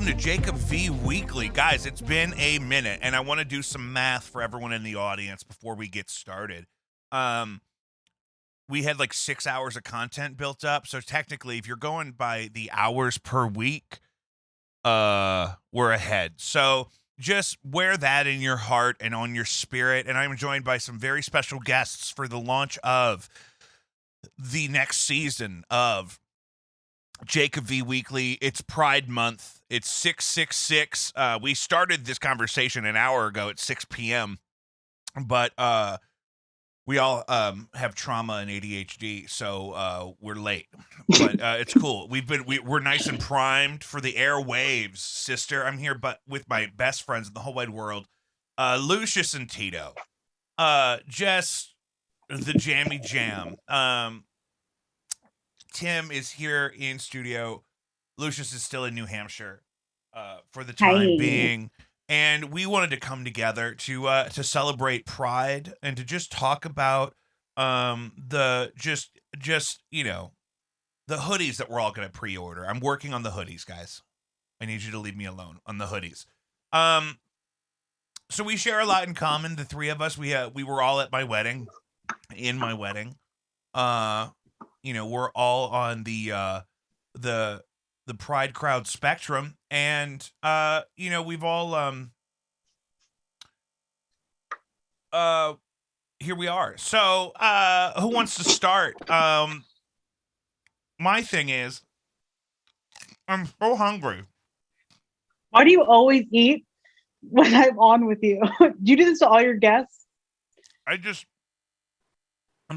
welcome to Jacob V Weekly. Guys, it's been a minute, and I want to do some math for everyone in the audience before we get started. We had like 6 hours of content built up, so technically, if you're going by the hours per week, we're ahead. So just wear that in your heart and on your spirit, and I'm joined by some very special guests for the launch of the next season of Jacob V Weekly. It's Pride Month. It's 666. We started this conversation an hour ago at 6 p.m. But we all have trauma and ADHD, so we're late. But it's cool. We're nice and primed for the airwaves, sister. I'm here, but with my best friends in the whole wide world, Lucius and Tito. Just the jammy jam. Tim is here in studio. Lucius is still in New Hampshire for the time being, and we wanted to come together to celebrate Pride and to just talk about the hoodies that we're all going to pre-order. I'm working on the hoodies, guys. I need you to leave me alone on the hoodies. So we share a lot in common. The three of us, we were all at my wedding, in my wedding. We're all on the Pride crowd spectrum, and we've all here we are. So who wants to start? My thing is, I'm so hungry. Why do you always eat when I'm on with you? Do you do this to all your guests? I'm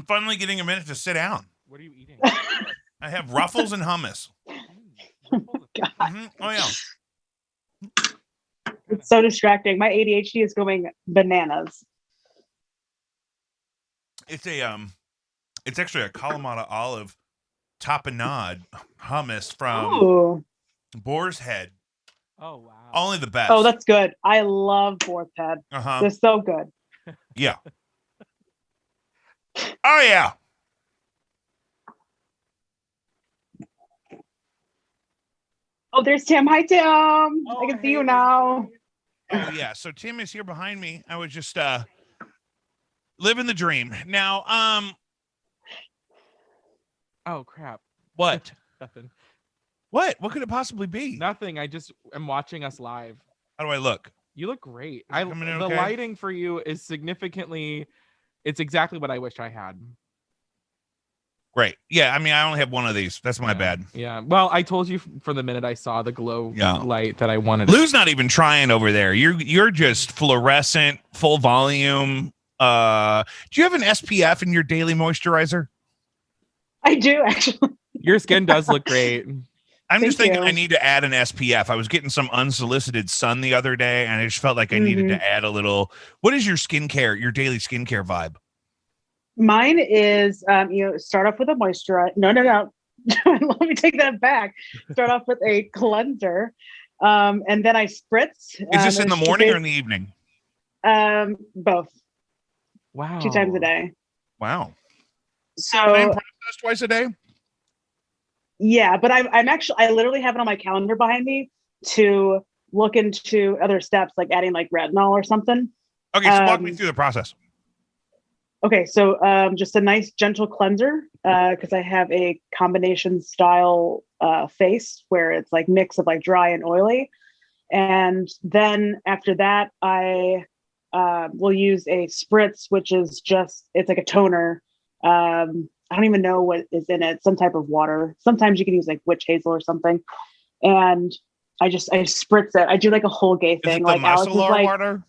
finally getting a minute to sit down. What are you eating? I have Ruffles and hummus. Oh my God. Mm-hmm. Oh yeah. It's so distracting. My ADHD is going bananas. It's actually a Kalamata olive tapenade hummus from Boar's Head. Oh wow. Only the best. Oh, that's good. I love Boar's Head. They're so good. Yeah. Oh yeah. Oh, there's Tim. Hi, Tim. I can see you now. Oh yeah. So Tim is here behind me. I was just living the dream. Now, Oh crap. what? Nothing. What? What could it possibly be? Nothing. I just am watching us live. How do I look? You look great. Is it coming in The okay? lighting for you is significantly. It's exactly what I wish I had. Great. Yeah, I mean, I only have one of these. That's my bad. Yeah. Well, I told you from the minute I saw the glow light that I wanted. Lou's not even trying over there. You're just fluorescent, full volume. Do you have an SPF in your daily moisturizer? I do, actually. Your skin does look great. I'm just thinking you. I need to add an SPF. I was getting some unsolicited sun the other day, and I just felt like I needed to add a little. What is your skincare, your daily skincare vibe? Mine is, start off with a moisturizer. No. Let me take that back. Start off with a cleanser, and then I spritz. Is this in the morning or in the evening? Both. Wow. 2 times a day. Wow. So Same process twice a day? Yeah, but I'm actually, I literally have it on my calendar behind me to look into other steps, like adding like retinol or something. Okay, so walk me through the process. Okay, so just a nice gentle cleanser, because I have a combination style face where it's like mix of like dry and oily. And then after that, I will use a spritz, which is just, it's like a toner. I don't even know what is in it, some type of water. Sometimes you can use like witch hazel or something. And I spritz it. I do like a whole gay thing. Is it like Alex is like, water?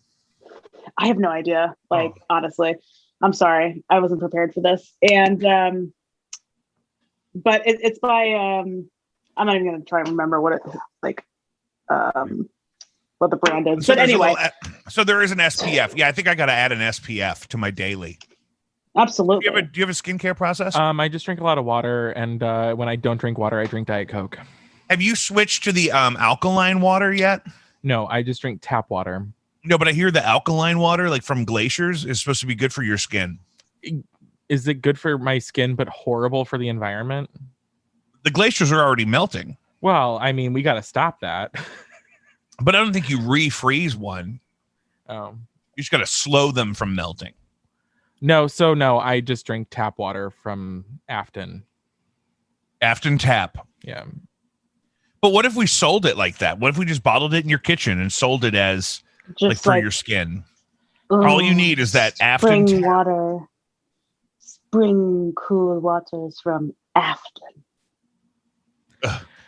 I have no idea. Like, honestly, I'm sorry. I wasn't prepared for this. And, but it's by, I'm not even going to try and remember what it like, what the brand is. So but anyway. So there is an SPF. Yeah, I think I got to add an SPF to my daily. Absolutely. Do you have a skincare process? I just drink a lot of water, and when I don't drink water, I drink Diet Coke. Have you switched to the alkaline water yet? No, I just drink tap water. No, but I hear the alkaline water, like from glaciers, is supposed to be good for your skin. Is it good for my skin, but horrible for the environment? The glaciers are already melting. Well, I mean, we got to stop that. But I don't think you refreeze one. Oh. You just got to slow them from melting. No, I just drink tap water from Afton. Afton Tap. Yeah. But what if we sold it like that? What if we just bottled it in your kitchen and sold it as Just for your skin? All you need is that Afton spring Tap. water. Spring cool waters from Afton.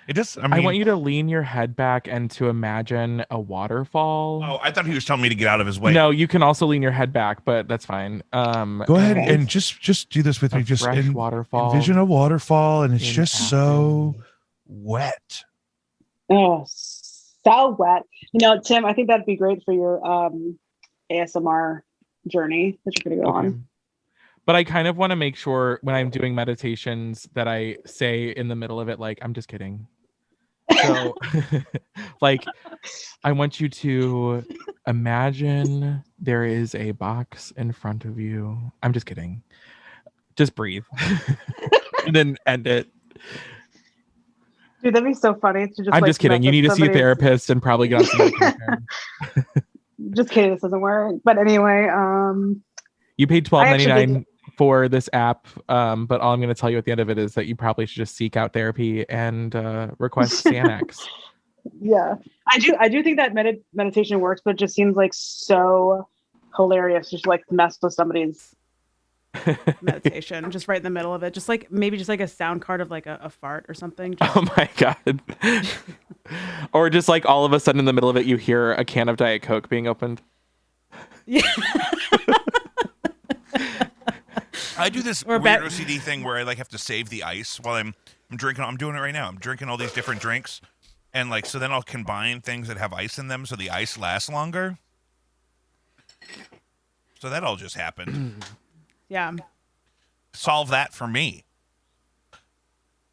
It just, I want you to lean your head back and to imagine a waterfall. Oh, I thought he was telling me to get out of his way. No, you can also lean your head back, but that's fine. Go ahead and just do this with me. Just waterfall. Envision a waterfall, and it's just Afton. so wet. Oh, so wet. Tim, I think that'd be great for your ASMR journey that you're going to go on. But I kind of want to make sure when I'm doing meditations that I say in the middle of it, like, I'm just kidding. So, like, I want you to imagine there is a box in front of you. I'm just kidding. Just breathe. And then end it. Dude, that'd be so funny to just. I'm just kidding. You need to see a therapist and probably get on some medication. Just kidding. This doesn't work. But anyway, you paid $12.99 for this app, but all I'm going to tell you at the end of it is that you probably should just seek out therapy and request Xanax. Yeah, I do think that meditation works, but it just seems like so hilarious, just like mess with somebody's meditation, just right in the middle of it, just like maybe just like a sound card of like a fart or something. Oh my god! Or just like all of a sudden in the middle of it, you hear a can of Diet Coke being opened. Yeah. I do this weird OCD thing where I like have to save the ice while I'm drinking. I'm doing it right now. I'm drinking all these different drinks, and like so then I'll combine things that have ice in them so the ice lasts longer. So that all just happened. Yeah. Solve that for me.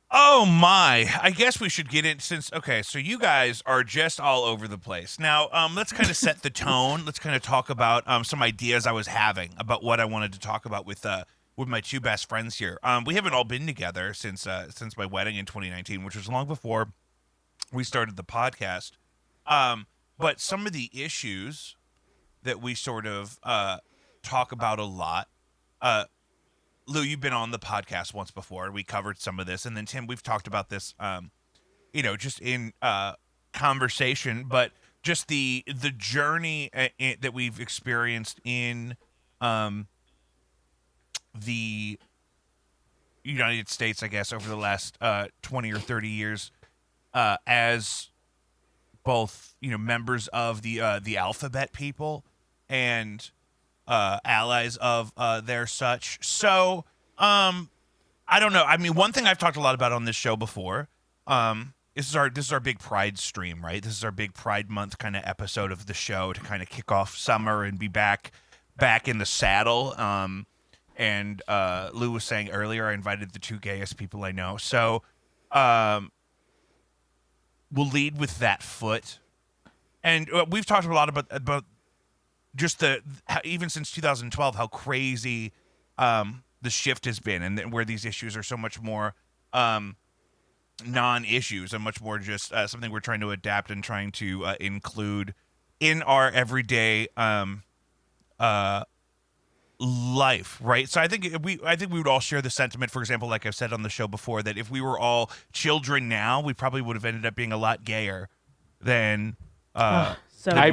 Oh my! I guess we should get in so you guys are just all over the place. Now, let's kind of set the tone. Let's kind of talk about some ideas I was having about what I wanted to talk about with my two best friends here. We haven't all been together since my wedding in 2019, which was long before we started the podcast. But some of the issues that we sort of talk about a lot. Lou, you've been on the podcast once before. We covered some of this, and then Tim, we've talked about this, just in conversation, but just the journey that we've experienced in the United States, I guess, over the last 20 or 30 years, as both members of the alphabet people and allies of their such. So I don't know. I mean, one thing I've talked a lot about on this show before, this is our big Pride stream, right? This is our big Pride Month kind of episode of the show to kind of kick off summer and be back in the saddle. And Lou was saying earlier, I invited the two gayest people I know. So we'll lead with that foot. And we've talked a lot about just even since 2012, how crazy the shift has been, and where these issues are so much more non-issues and much more just something we're trying to adapt and trying to include in our everyday life, right? So I think we would all share the sentiment, for example, like I've said on the show before, that if we were all children now, we probably would have ended up being a lot gayer than I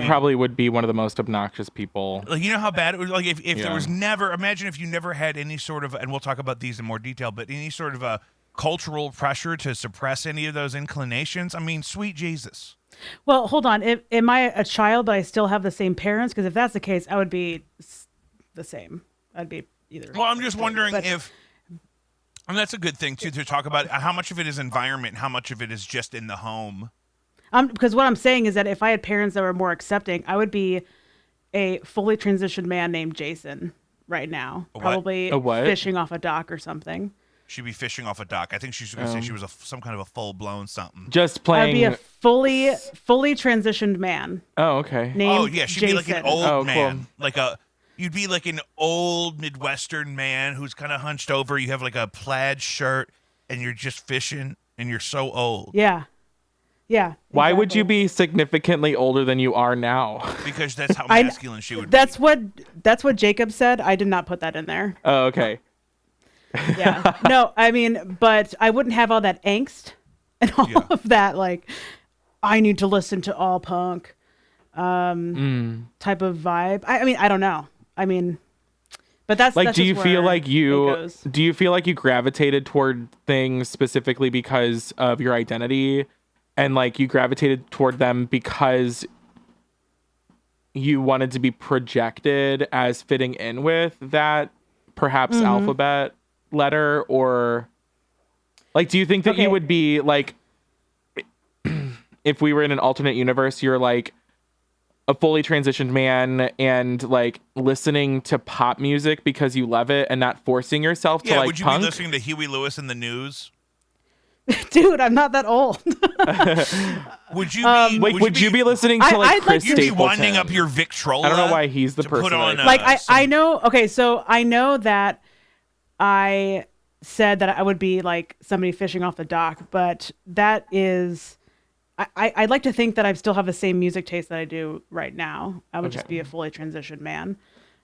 probably would be one of the most obnoxious people. Like, you know how bad it was? Like, if there was never, imagine if you never had any sort of, and we'll talk about these in more detail, but any sort of a cultural pressure to suppress any of those inclinations. I mean, sweet Jesus. Well, hold on. Am I a child, but I still have the same parents? Because if that's the case, I would be the same. I'd be either. Well, I'm just wondering if, and that's a good thing, too, to talk about how much of it is environment, how much of it is just in the home. Because what I'm saying is that if I had parents that were more accepting, I would be a fully transitioned man named Jason right now. Probably fishing off a dock or something. She'd be fishing off a dock. I think she's going to say she was some kind of a full-blown something. Just playing. I'd be a fully transitioned man. Oh, okay. Oh, yeah. She'd Jason. be like an old man. Cool. You'd be like an old Midwestern man who's kind of hunched over. You have like a plaid shirt, and you're just fishing, and you're so old. Yeah. Yeah. Why exactly. would you be significantly older than you are now? Because that's how masculine she would that's be. That's what Jacob said. I did not put that in there. Oh, okay. Yeah. No, I mean, but I wouldn't have all that angst and all of that. Like, I need to listen to all punk type of vibe. I mean, I don't know. I mean, but that's like, that's do you just feel where like you gravitated toward things specifically because of your identity, and like you gravitated toward them because you wanted to be projected as fitting in with that perhaps alphabet letter? Or like, do you think that you would be like, if we were in an alternate universe, you're like a fully transitioned man and like listening to pop music because you love it and not forcing yourself to like would you punk? be listening to Huey Lewis and the News? Dude, I'm not that old. Would you be? Would you be listening to like Chris Stapleton? You'd be Stapleton? winding up your Victrola. I don't know why he's the person. Put on, like I know. Okay, so I know that I said that I would be like somebody fishing off the dock, but that is. I'd like to think that I still have the same music taste that I do right now. I would just be a fully transitioned man.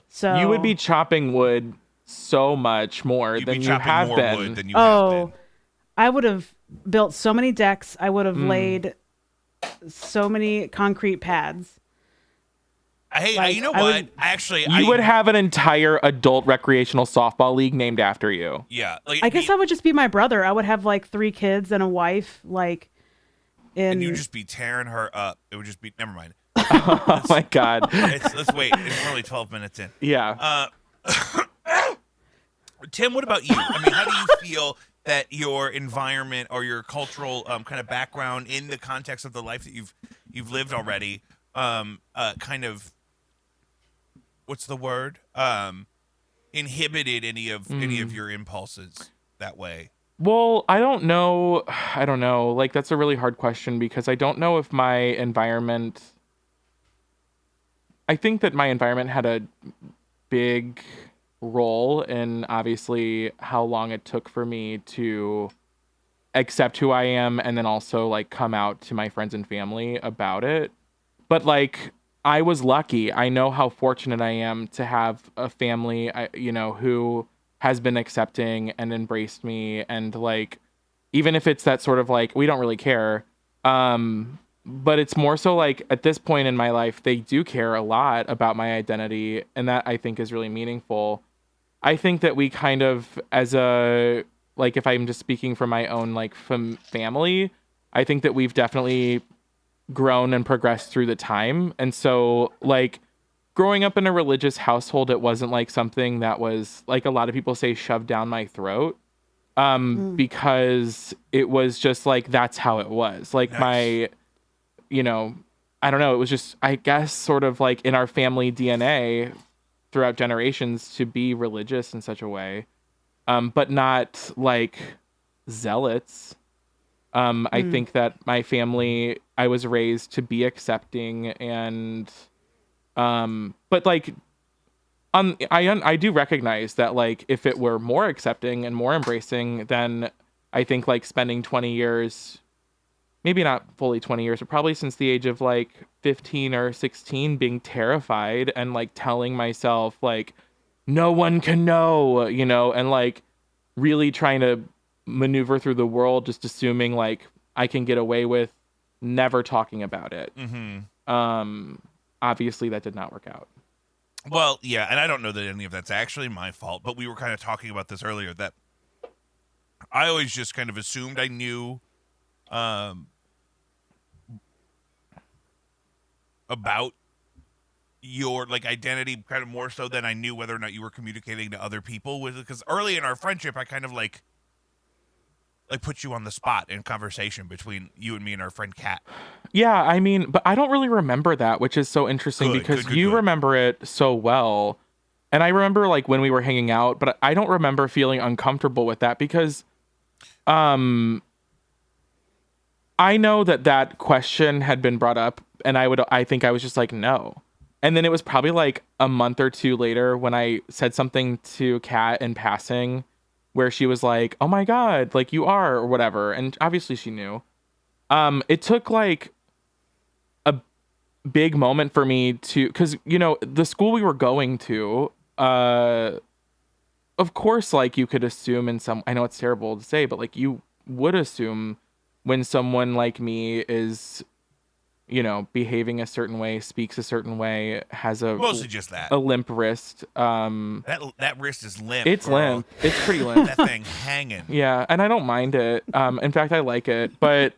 So you would be chopping wood so much more than you have been. I would have built so many decks. I would have laid so many concrete pads. Hey, like, you know what? You would have an entire adult recreational softball league named after you. Yeah. Like, I guess I would just be my brother. I would have like 3 kids and a wife. Like, and you'd just be tearing her up. It would just be, never mind. Oh my God. Let's wait. It's only 12 minutes in. Yeah. Tim, what about you? I mean, how do you feel that your environment or your cultural kind of background in the context of the life that you've lived already, kind of, what's the word? Inhibited any of your impulses that way? Well, I don't know. Like, that's a really hard question because I don't know if my environment. I think that my environment had a big role in obviously how long it took for me to accept who I am and then also like come out to my friends and family about it. But like, I was lucky. I know how fortunate I am to have a family, who has been accepting and embraced me. And like, even if it's that sort of like, we don't really care. But it's more so like at this point in my life, they do care a lot about my identity. And that I think is really meaningful. I think that we kind of, as a, like, if I'm just speaking from my own like family, I think that we've definitely grown and progressed through the time. And so like, growing up in a religious household, it wasn't like something that was, like a lot of people say, shoved down my throat, because it was just like, that's how it was. Like nice. I don't know. It was just, I guess, sort of like in our family DNA throughout generations to be religious in such a way, but not like zealots. I think that my family, I was raised to be accepting and, but like, I do recognize that like, if it were more accepting and more embracing, then I think like spending 20 years, maybe not fully 20 years, but probably since the age of like 15 or 16 being terrified and like telling myself like, no one can know, and like really trying to maneuver through the world, just assuming like I can get away with never talking about it. Obviously that did not work out. Well, yeah, and I don't know that any of that's actually my fault, but we were kind of talking about this earlier, that I always just kind of assumed I knew about your like identity kind of more so than I knew whether or not you were communicating to other people with it. Because early in our friendship, I kind of like put you on the spot in conversation between you and me and our friend Kat. Yeah, I mean, but I don't really remember that, which is so interesting because you remember it so well. And I remember like when we were hanging out, but I don't remember feeling uncomfortable with that because I know that question had been brought up and I think I was just like, no. And then it was probably like a month or two later when I said something to Kat in passing where she was like, oh my God, like you are or whatever. And obviously she knew. It took like a big moment for me to, because the school we were going to, of course, like you could assume I know it's terrible to say, but like you would assume when someone like me is, behaving a certain way, speaks a certain way, has mostly just that a limp wrist. That wrist is limp. It's girl. limp. It's pretty limp. That thing hanging. Yeah, and I don't mind it. In fact, I like it. But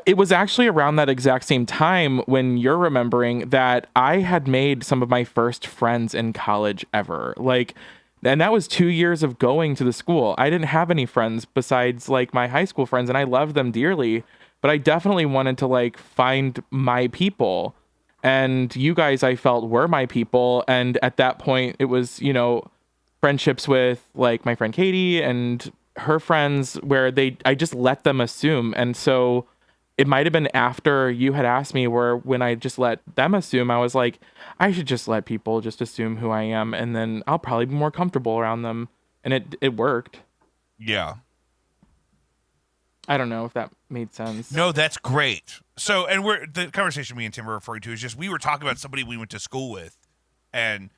it was actually around that exact same time when you're remembering that I had made some of my first friends in college ever. And that was 2 years of going to the school. I didn't have any friends besides like my high school friends, and I loved them dearly. But I definitely wanted to like find my people. And you guys, I felt, were my people. And at that point, it was, friendships with like my friend Katie and her friends where I just let them assume. And so it might have been after you had asked me where when I just let them assume, I was like, I should just let people just assume who I am. And then I'll probably be more comfortable around them. And it worked. Yeah. I don't know if that made sense. No, that's great. So, and the conversation me and Tim were referring to is just we were talking about somebody we went to school with, and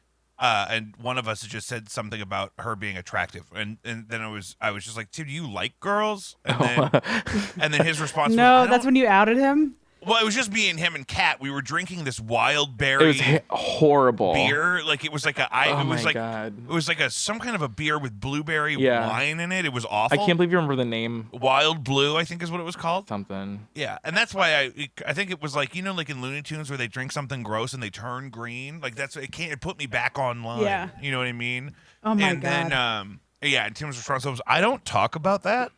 one of us just said something about her being attractive, and then I was just like, Tim, do you like girls? And then his response was, that's when you outed him. Well, it was just me and him and Kat. We were drinking this wild berry. It was horrible beer. Like it was like God. It was like some kind of a beer with blueberry wine in it. It was awful. I can't believe you remember the name. Wild Blue, I think is what it was called. Something. Yeah, and that's why I think it was like like in Looney Tunes where they drink something gross and they turn green. Like it put me back online. Yeah. You know what I mean? Oh my God. And then and Tim's response was, I don't talk about that.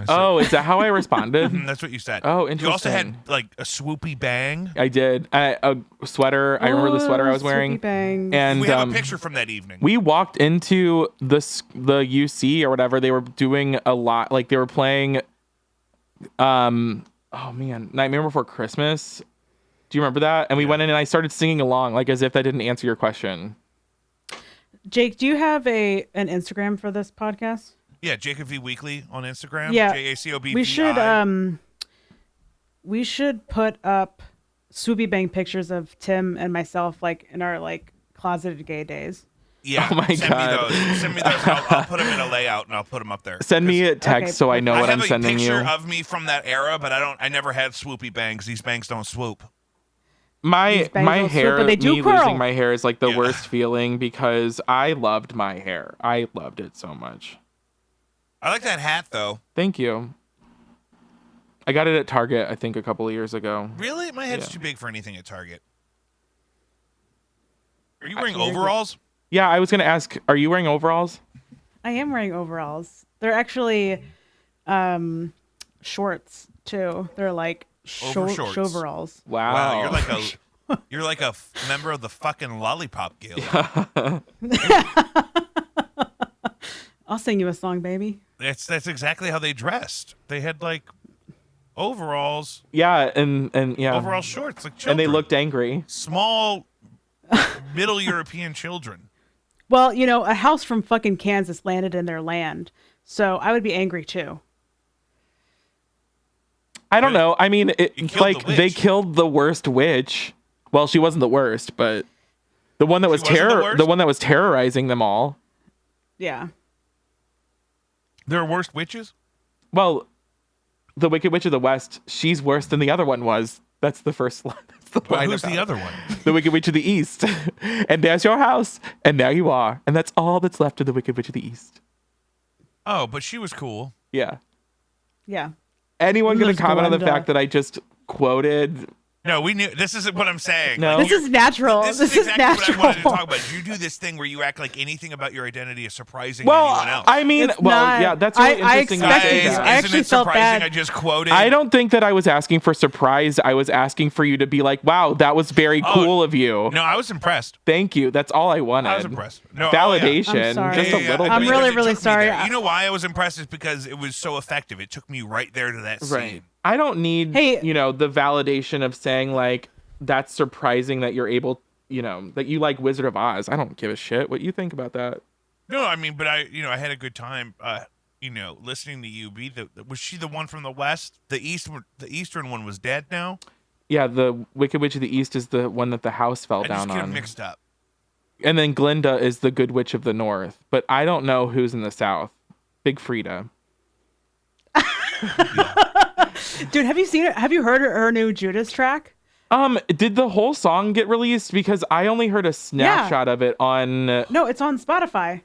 Oh, is that how I responded? That's what you said. Oh, interesting. You also had like a swoopy bang. I did. A sweater. I remember the sweater I was wearing. Bangs. And we have a picture from that evening. We walked into the UC or whatever. They were doing a lot. Like they were playing. Oh man, Nightmare Before Christmas. Do you remember that? And we went in and I started singing along, like as if that didn't answer your question. Jake, do you have an Instagram for this podcast? Yeah, Jacob V Weekly on Instagram. Yeah, JACOBVI. We should put up swoopy bang pictures of Tim and myself, like in our like closeted gay days. Yeah. Oh my God. Send me those. I'll put them in a layout and I'll put them up there. Send me a text so I know what I'm sending you. I have a picture of me from that era, but I never had swoopy bangs. These bangs don't swoop. My hair, but they do me curl. losing my hair is like the worst feeling because I loved my hair. I loved it so much. I like that hat though. Thank you. I got it at Target, I think, a couple of years ago. Really? My head's too big for anything at Target. Are you wearing overalls? Yeah, I was going to ask, are you wearing overalls? I am wearing overalls. They're actually shorts too. They're like overalls. Wow. You're like a member of the fucking Lollipop Guild. I'll sing you a song, baby. That's exactly how they dressed. They had like overalls. Yeah, and yeah. Overall shorts, like children. And they looked angry. Small Middle European children. Well, a house from fucking Kansas landed in their land. So I would be angry too. I don't know. I mean, they killed the worst witch. Well, she wasn't the worst, but the one that was the one that was terrorizing them all. Yeah. There are worse witches? Well, the Wicked Witch of the West, she's worse than the other one was. That's the first line. Who's the other one? The Wicked Witch of the East. And there's your house, and there you are. And that's all that's left of the Wicked Witch of the East. Oh, but she was cool. Yeah. Yeah. Anyone going to comment on the fact that I just quoted? No, we knew. This isn't what I'm saying. No. This is natural. This is exactly what I wanted to talk about. You do this thing where you act like anything about your identity is surprising to anyone else. I mean, that's really interesting. I actually felt bad. I just quoted. I don't think that I was asking for surprise. I was asking for you to be like, wow, that was very cool of you. No, I was impressed. Thank you. That's all I wanted. I was impressed. No, validation. I'm sorry. Just a little bit. I'm really sorry. You know why I was impressed is because it was so effective. It took me right there to that scene. Right. I don't need, the validation of saying like, that's surprising that you're able, that you like Wizard of Oz. I don't give a shit what you think about that. No, I mean, but I had a good time. listening to you be was she the one from the West? The Eastern one was dead now? Yeah, the Wicked Witch of the East is the one that the house fell I down just get on. them mixed up. And then Glinda is the Good Witch of the North. But I don't know who's in the South. Big Frida. Dude, have you seen it? Have you heard her new Judas track? Did the whole song get released? Because I only heard a snapshot of it on... No, it's on Spotify.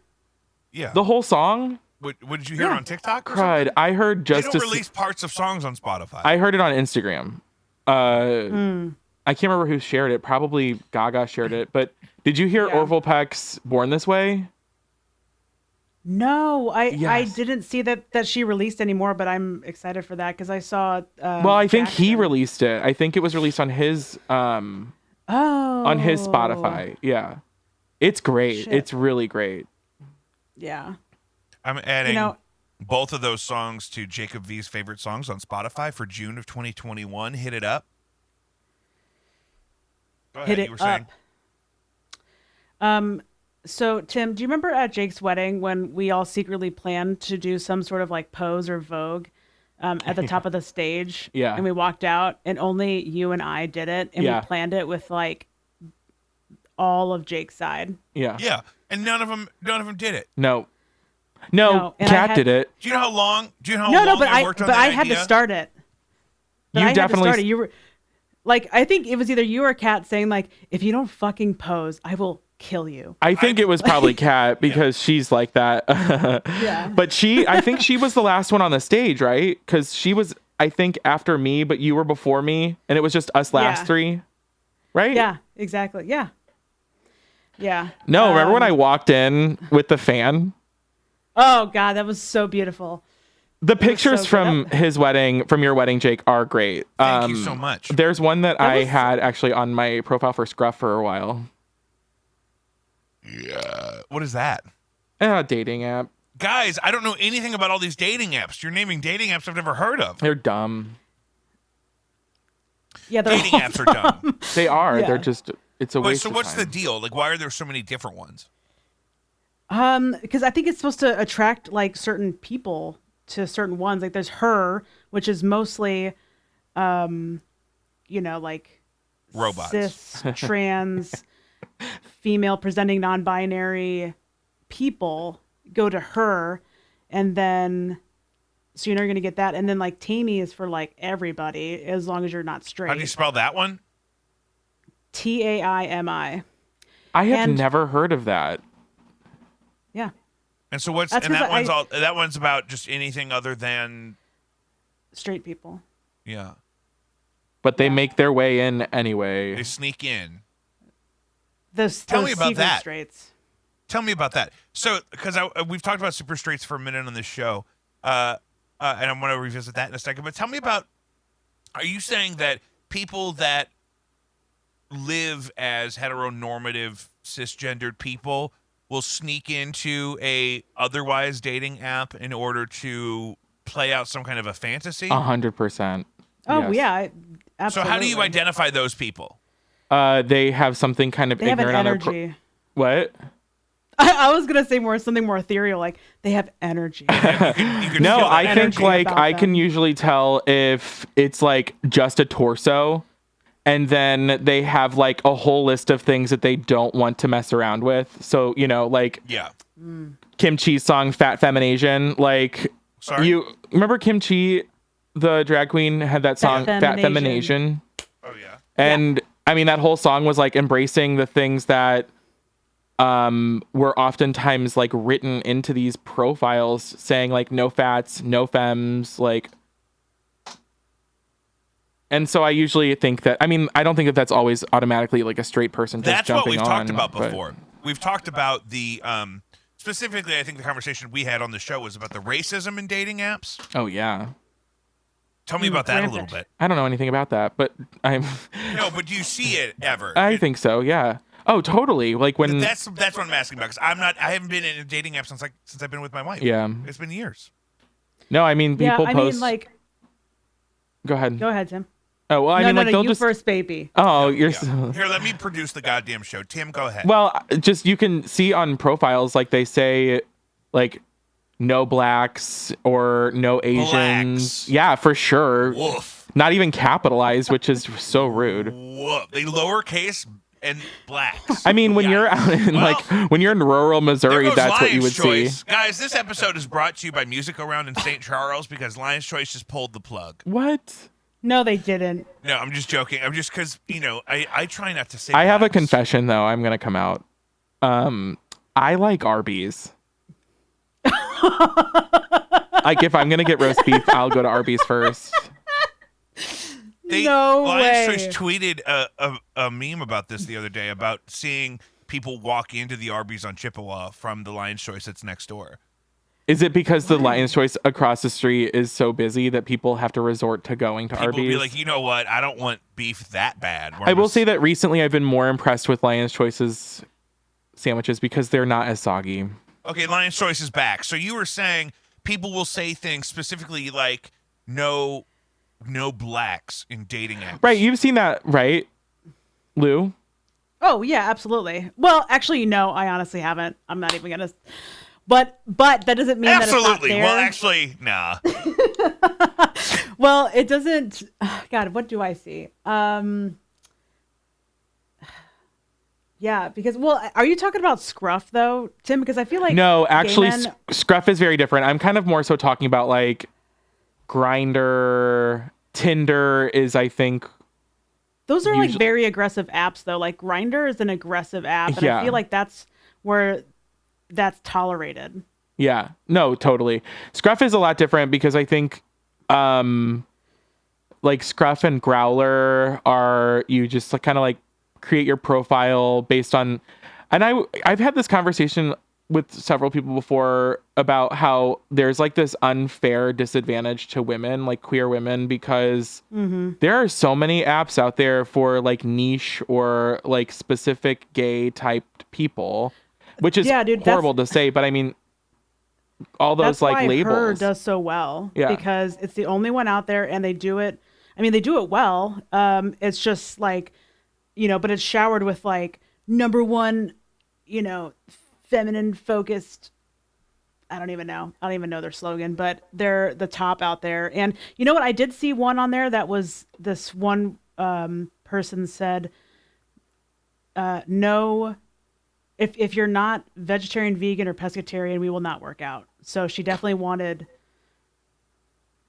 Yeah. The whole song? What did you hear on TikTok? Or Crud. I heard just... They don't release parts of songs on Spotify. I heard it on Instagram. I can't remember who shared it. Probably Gaga shared it. But did you hear Orville Peck's Born This Way? No, I didn't see that she released anymore, but I'm excited for that because I saw. Well, I think he released it. I think it was released on his on his Spotify. Yeah, it's great. Shit. It's really great. Yeah, I'm adding both of those songs to Jacob V's favorite songs on Spotify for June of 2021. Hit it up. Go ahead. You were saying. So, Tim, do you remember at Jake's wedding when we all secretly planned to do some sort of like pose or Vogue at the top of the stage? Yeah. And we walked out and only you and I did it. And we planned it with like all of Jake's side. Yeah. Yeah. And none of them did it. No, Kat did it. Do you know how long? I worked on that I had to start it. You definitely. You were like, I think it was either you or Kat saying like, if you don't fucking pose, I will kill you. I think it was probably Kat because she's like that. Yeah. But I think she was the last one on the stage, right? Because she was, I think, after me, but you were before me, and it was just us last three, right? Yeah, exactly. Yeah. Yeah. No, remember when I walked in with the fan? Oh God, that was so beautiful. The pictures from his wedding, from your wedding, Jake, are great. Thank you so much. There's one that I had actually on my profile for Scruff for a while. Yeah. What is that? A dating app. Guys, I don't know anything about all these dating apps. You're naming dating apps I've never heard of. They're dumb. Yeah, dating apps are dumb. They are. Yeah. They're just, it's a waste So of what's the time. deal? Like, why are there so many different ones? Because I think it's supposed to attract like certain people to certain ones. Like there's Her, which is mostly, like robots, cis, trans, female presenting non-binary people go to Her, and then so you're going to get that, and then like Tammy is for like everybody as long as you're not straight. How do you spell that one? Taimi. I have never heard of that. Yeah. And so what's That's and that 'cause one's that one's about just anything other than straight people. Yeah. But they make their way in anyway. They sneak in. Tell me about that. Straights. Tell me about that. So, because we've talked about super straights for a minute on this show, and I'm going to revisit that in a second. But tell me about: are you saying that people that live as heteronormative cisgendered people will sneak into a otherwise dating app in order to play out some kind of a fantasy? 100%. Oh yes. yeah, absolutely. So how do you identify those people? They have something kind of They have ignorant an on their energy. What? I was gonna say something more ethereal, like they have energy. You can No, feel that I think energy like about I can them. usually tell if it's like just a torso, and then they have like a whole list of things that they don't want to mess around with. So like Yeah. Kim Chi's song "Fat Feminasian." Like, Sorry? you remember Kim Chi, the drag queen, had that song Fat "Fat Feminasian." Feminasian," Oh yeah. and I mean that whole song was like embracing the things that were oftentimes like written into these profiles, saying like no fats, no femmes, like. And so I usually think that, I mean, I don't think that that's always automatically like a straight person just That's jumping what we've on. talked about but- before. We've talked about the specifically, I think the conversation we had on the show was about the racism in dating apps. Oh yeah. Tell me about that a little rampant. bit. I don't know anything about that, but No, but do you see it ever? I think so. Yeah. Oh, totally. Like when. That's what I'm asking about, because I haven't been in a dating app since I've been with my wife. Yeah. It's been years. No, I mean Yeah, people I post. mean, like, Go ahead. go ahead, Tim. Oh well, I mean like they'll you just. first, baby. Oh, you're. Yeah. Here, let me produce the goddamn show. Tim, go ahead. Well, just you can see on profiles like they say, like no blacks or no Asians. Blacks. Yeah, for sure. Woof. Not even capitalized, which is so rude. Woof. They lowercase and blacks. I mean, when you're out in when you're in rural Missouri, that's what you would see. Guys, this episode is brought to you by Music Around in St. Charles because Lion's Choice just pulled the plug. What? No, they didn't. No, I'm just joking. I'm just because, I try not to say I have a lies. confession though. I'm gonna come out. I like Arby's. Like if I'm gonna get roast beef, I'll go to Arby's first. No Lion's way. Choice tweeted a meme about this the other day about seeing people walk into the Arby's on Chippewa from the Lion's Choice that's next door. Is it because the Lion's Choice across the street is so busy that people have to resort to going to People Arby's? will be like, you know what? I don't want beef that bad. I will say that recently I've been more impressed with Lion's Choice's sandwiches because they're not as soggy. Okay, Lion's Choice is back. So you were saying people will say things specifically like no blacks in dating apps. Right, you've seen that, right, Lou? Oh yeah, absolutely. Well, actually, no, I honestly haven't. I'm not even gonna. But that doesn't mean Absolutely. that it's not there. Well, actually, nah. Well, it doesn't. God, what do I see? Yeah, because are you talking about Scruff though, Tim? Because I feel like No, actually, gay men- Scruff is very different. I'm kind of more so talking about like Grindr, Tinder is, I think. those are like usually- very aggressive apps though. Like Grindr is an aggressive app, and Yeah. I feel like that's where that's tolerated. Yeah, no, totally. Scruff is a lot different because I think, like Scruff and Growler are you just like, kind of like create your profile based on, and I've had this conversation with several people before about how there's like this unfair disadvantage to women, like queer women, because there are so many apps out there for like niche or like specific gay typed people, which is horrible to say, but I mean, all those that's like why labels. Her does so well, Yeah. because it's the only one out there, and they do it. I mean, they do it well. It's just like, but it's showered with like number one, feminine focused. I don't even know their slogan, but they're the top out there. And you know what? I did see one on there that was this one person said, no. If you're not vegetarian, vegan, or pescatarian, we will not work out. So she definitely wanted,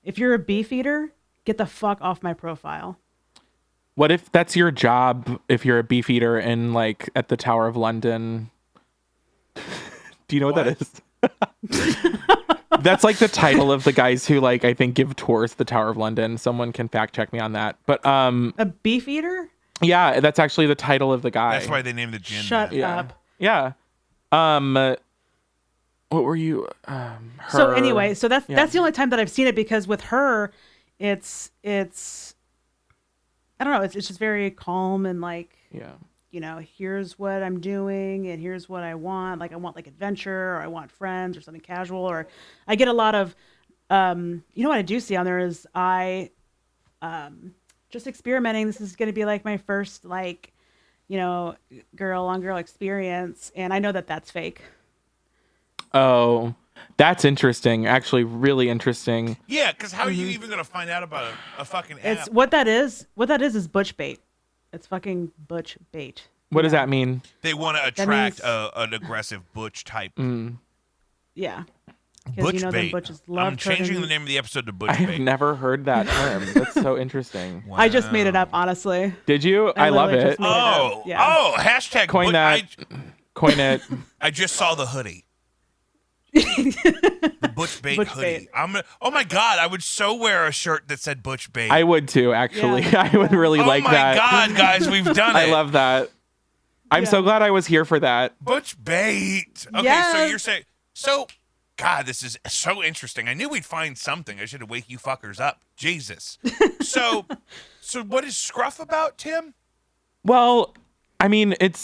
if you're a beef eater, get the fuck off my profile. What if that's your job if you're a beef eater in like at the Tower of London? Do you know what that is? That's like the title of the guys who like I think give tours to the Tower of London. Someone can fact check me on that. But a beef eater? Yeah, that's actually the title of the guy. That's why they named the gin. Shut that. up. Yeah. What were you? So anyway, so that's the only time that I've seen it, because with her, it's I don't know, it's just very calm and like, here's what I'm doing and here's what I want. Like I want like adventure, or I want friends, or something casual, or I get a lot of what I do see on there is I just experimenting. This is going to be like my first like girl on girl experience, and I know that that's fake. Oh, that's interesting. Actually, really interesting. Yeah, because how are you even going to find out about a fucking app? It's what that is is butch bait. It's fucking butch bait. What does that mean? They want to attract an aggressive butch type. Yeah. Butch them bait. butches love I'm changing turning- the name of the episode to Butch Bait. I've never heard that term. That's so interesting. Wow. I just made it up, honestly. Did you? I love literally it. just made it up. Yeah. Hashtag Coin that. Coin it. I just saw the hoodie. The Butch Bait Butch hoodie. Bait. Oh my God, I would so wear a shirt that said Butch Bait. I would too, actually. Yeah. I would really like that. Oh my God, guys, we've done it. I love that. I'm so glad I was here for that. Butch Bait. Okay, so Yes. you're saying, God, this is so interesting. I knew we'd find something. I should have wake you fuckers up. Jesus. So what is Scruff about, Tim? Well, I mean, it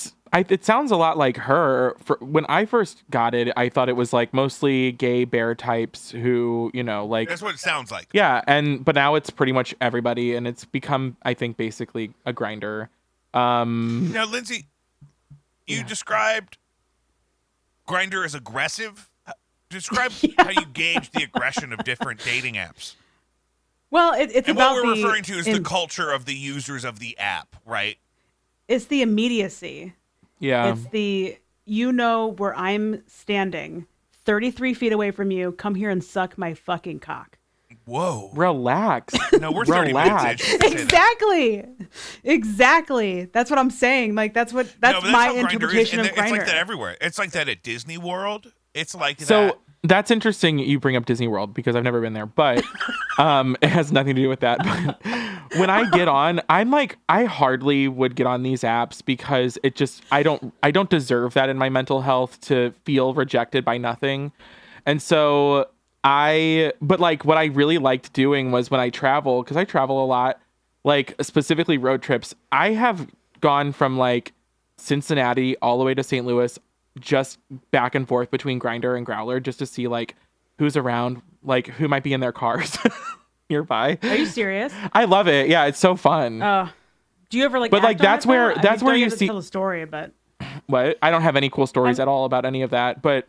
sounds a lot like her. When I first got it, I thought it was like mostly gay bear types who, like. That's what it sounds like. Yeah, but now it's pretty much everybody, and it's become, I think, basically a grinder. Now, Lindsay, you described Grindr as aggressive. Describe Yeah. how you gauge the aggression of different dating apps. Well, it's And about what we're the referring to is the culture of the users of the app, right? it's the immediacy. Yeah. It's the where I'm standing, 33 feet away from you. Come here and suck my fucking cock. Whoa. Relax. No, we're 30 minutes in. She can say that. Exactly. That's what I'm saying. Like that's No, my but how Grindr is, interpretation and of it's Grindr. like that everywhere. It's like that at Disney World. It's like that. So that's interesting you bring up Disney World because I've never been there, but it has nothing to do with that. But when I get on, I'm like, I hardly would get on these apps because it just, I don't deserve that in my mental health to feel rejected by nothing. And so but like what I really liked doing was when I travel, because I travel a lot, like specifically road trips, I have gone from like Cincinnati all the way to St. Louis, just back and forth between Grindr and Growler just to see like who's around, like who might be in their cars nearby. Are you serious? I love it. Yeah, it's so fun. Do you ever like? But, like, act on that's it, where- though? that's where don't you have to see- tell the story, but What? I don't have any cool stories at all about any of that, but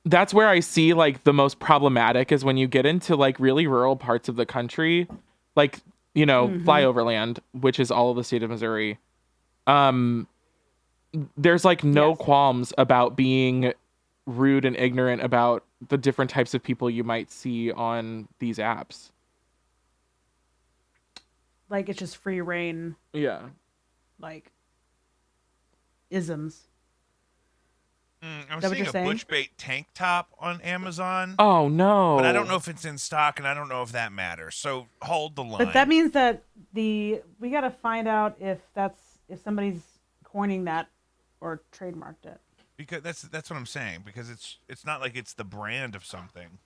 that's where I see like the most problematic is when you get into like really rural parts of the country, like, you know, flyover land, which is all of the state of Missouri. There's like no Yes. qualms about being rude and ignorant about the different types of people you might see on these apps. like it's just free reign, Yeah. like isms. I'm that what seeing you're a saying? Butch Bait tank top on Amazon, Oh no. but I don't know if it's in stock, and I don't know if that matters. So hold the line. But that means that we got to find out if somebody's coining that or trademarked it. because that's what I'm saying. Because it's not like it's the brand of something.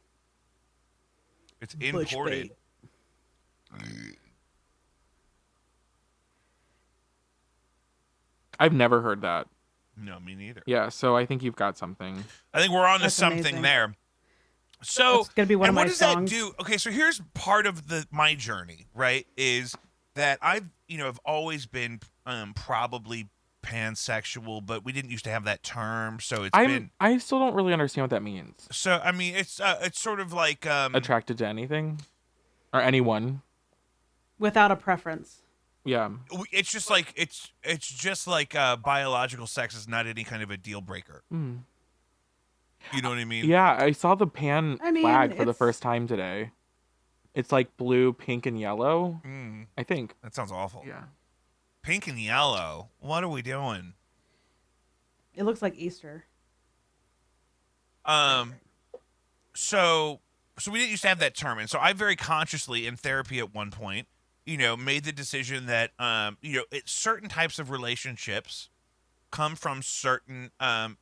It's Butch imported. Bait. I've never heard that. No, me neither. Yeah, so I think you've got something. I think we're on to That's something amazing. there. So That's gonna be one and of what my does songs. that do? Okay, so here's part of my journey, right? Is that I've always been probably pansexual, but we didn't used to have that term, so I still don't really understand what that means. so I mean it's sort of like Attracted to anything or anyone. Without a preference. Yeah. it's just like biological sex is not any kind of a deal breaker. Mm. You know what I mean? Yeah, I saw the pan I mean, flag for the it's- first time today. It's like blue, pink, and yellow, I think. That sounds awful. Yeah. Pink and yellow. What are we doing? It looks like Easter. So we didn't used to have that term, and so I very consciously in therapy at one point, made the decision that certain types of relationships come from certain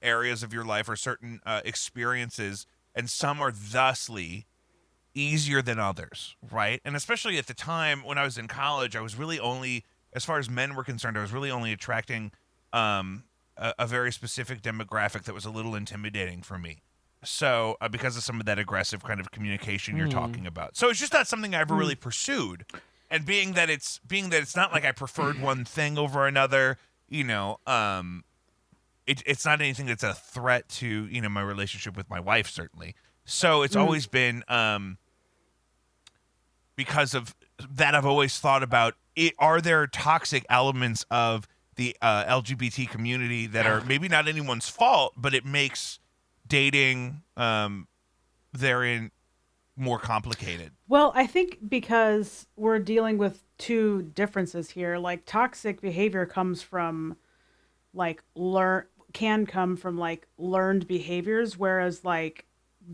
areas of your life or certain experiences, and some are thusly easier than others, right? And especially at the time when I was in college, I was really only, as far as men were concerned, I was really only attracting a very specific demographic that was a little intimidating for me. So because of some of that aggressive kind of communication you're talking about. So it's just not something I ever really pursued. And being that it's not like I preferred one thing over another, it's not anything that's a threat to, my relationship with my wife, certainly. So it's always been because of that, I've always thought about are there toxic elements of the LGBT community that are maybe not anyone's fault, but it makes dating therein more complicated. Well, I think because we're dealing with two differences here. Like toxic behavior comes from can come from like learned behaviors, whereas like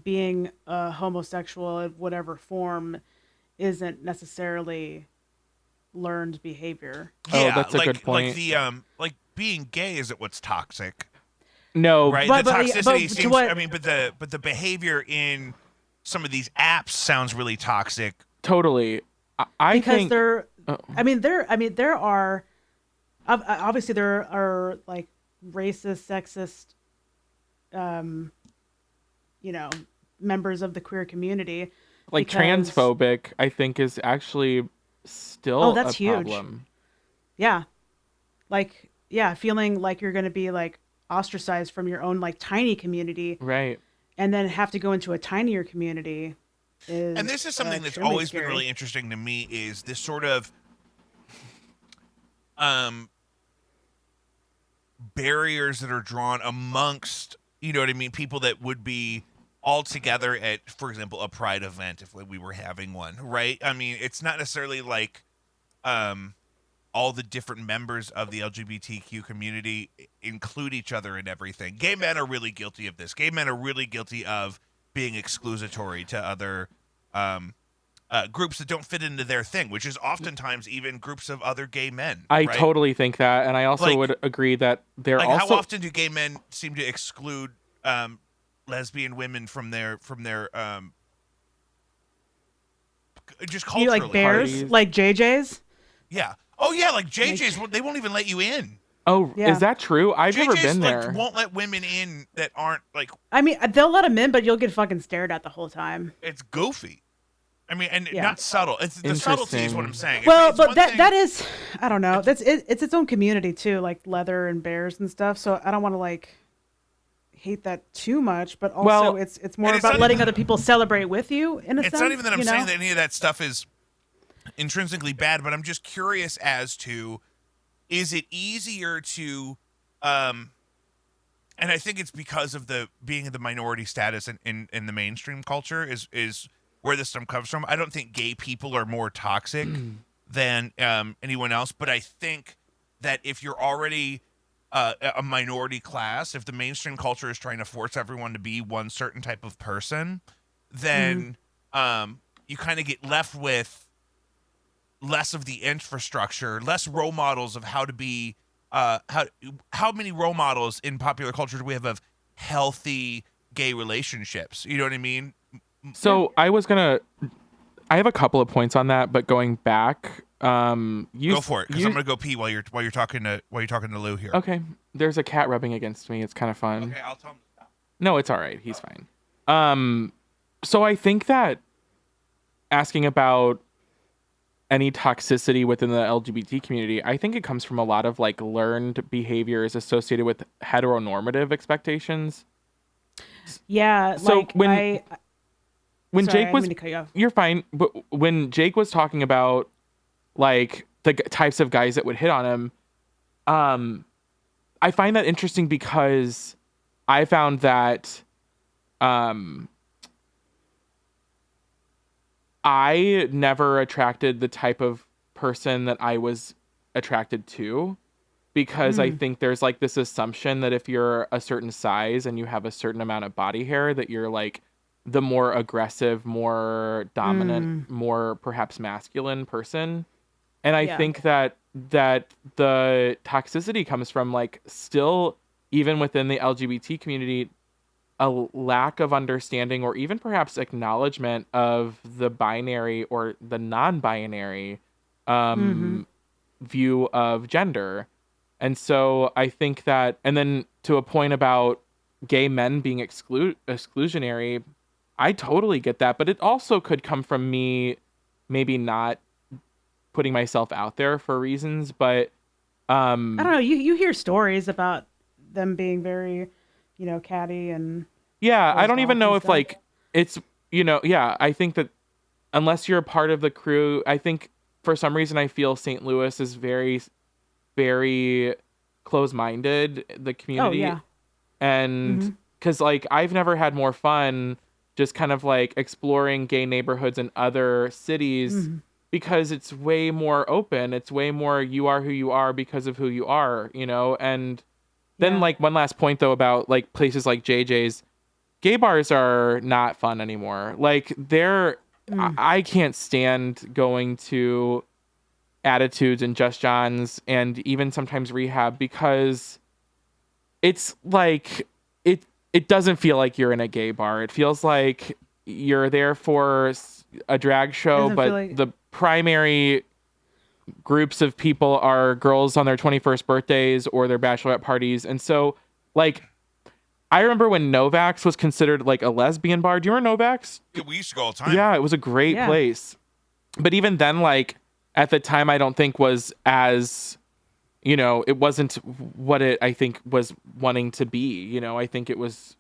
being a homosexual of whatever form isn't necessarily learned behavior. Oh, that's a good point. Like the like being gay isn't what's toxic, No, right? But- the but- toxicity but to seems. what- I mean, but the behavior in some of these apps sounds really toxic. totally. I Because think there are obviously there are like racist, sexist, members of the queer community. like because- transphobic, I think is actually still Oh, that's a huge. problem. Yeah. Like, yeah, feeling like you're going to be like ostracized from your own like tiny community, Right. and then have to go into a tinier community. And this is something that's extremely always scary. been really interesting to me is this sort of barriers that are drawn amongst, you know what I mean, people that would be all together at, for example, a Pride event if we were having one, right? I mean, it's not necessarily like all the different members of the LGBTQ community include each other in everything. Gay men are really guilty of this. Gay men are really guilty of being exclusatory to other groups that don't fit into their thing, which is oftentimes even groups of other gay men. I right? totally think that, and I also Like- would agree that they're Like, also how often do gay men seem to exclude lesbian women from their just You culturally? like bears, Parties. like JJ's. Yeah. Oh yeah, like JJ's, they won't even let you in. Oh, Yeah. is that true? I've never JJ's been like there. won't let women in that aren't like. I mean, they'll let them in, but you'll get fucking stared at the whole time. It's goofy. I mean, and Yeah. not subtle. It's the subtlety is what I'm saying. Well, It's but one that thing- that is, I don't know. It's its own community too, like leather and bears and stuff. So I don't want to like hate that too much, but also Well, it's more and it's about not letting even- other people celebrate with you in a sense. It's not even that I'm you saying know? that any of that stuff is intrinsically bad, but I'm just curious as to, is it easier to and I think it's because of the being the minority status in the mainstream culture is where this stuff comes from. I don't think gay people are more toxic than anyone else, but I think that if you're already a minority class, if the mainstream culture is trying to force everyone to be one certain type of person, then you kind of get left with less of the infrastructure, less role models of how to be. How many role models in popular culture do we have of healthy gay relationships? You know what I mean? So I have a couple of points on that, but going back, Go for it, because I'm gonna go pee while you're talking to Lou here. Okay, there's a cat rubbing against me. It's kind of fun. Okay, I'll tell him to stop. No, it's all right. He's fine. So I think that asking about any toxicity within the LGBT community, I think it comes from a lot of like learned behaviors associated with heteronormative expectations. Yeah. So like when sorry, Jake I didn't was, mean to cut you off. you're fine. But when Jake was talking about like the types of guys that would hit on him, I find that interesting because I found that, I never attracted the type of person that I was attracted to, because I think there's like this assumption that if you're a certain size and you have a certain amount of body hair, that you're like the more aggressive, more dominant, more perhaps masculine person. And I Yeah. think that the toxicity comes from like still, even within the LGBT community, a lack of understanding or even perhaps acknowledgement of the binary or the non-binary view of gender. And so I think that, and then to a point about gay men being exclusionary, I totally get that, but it also could come from me maybe not putting myself out there for reasons, but I don't know. You hear stories about them being very, catty and yeah, I closed don't even off know and if stuff. like it's, yeah, I think that unless you're a part of the crew, I think for some reason I feel St. Louis is very, very close-minded, the community. yeah. And because like I've never had more fun just kind of like exploring gay neighborhoods in other cities, because it's way more open. It's way more you are who you are because of who you are, and then Yeah. like one last point though about like places like JJ's, gay bars are not fun anymore. Like I can't stand going to Attitudes and Just John's and even sometimes Rehab, because it's like it doesn't feel like you're in a gay bar. It feels like you're there for a drag show, Doesn't but feel like- the primary groups of people are girls on their 21st birthdays or their bachelorette parties. And so like I remember when Novak's was considered like a lesbian bar. Do you remember Novak's? Yeah, we used to go all the time. Yeah, it was a great Yeah. place. But even then, like at the time, I don't think was as, you know, it wasn't what it I think was wanting to be. You know, I think it was.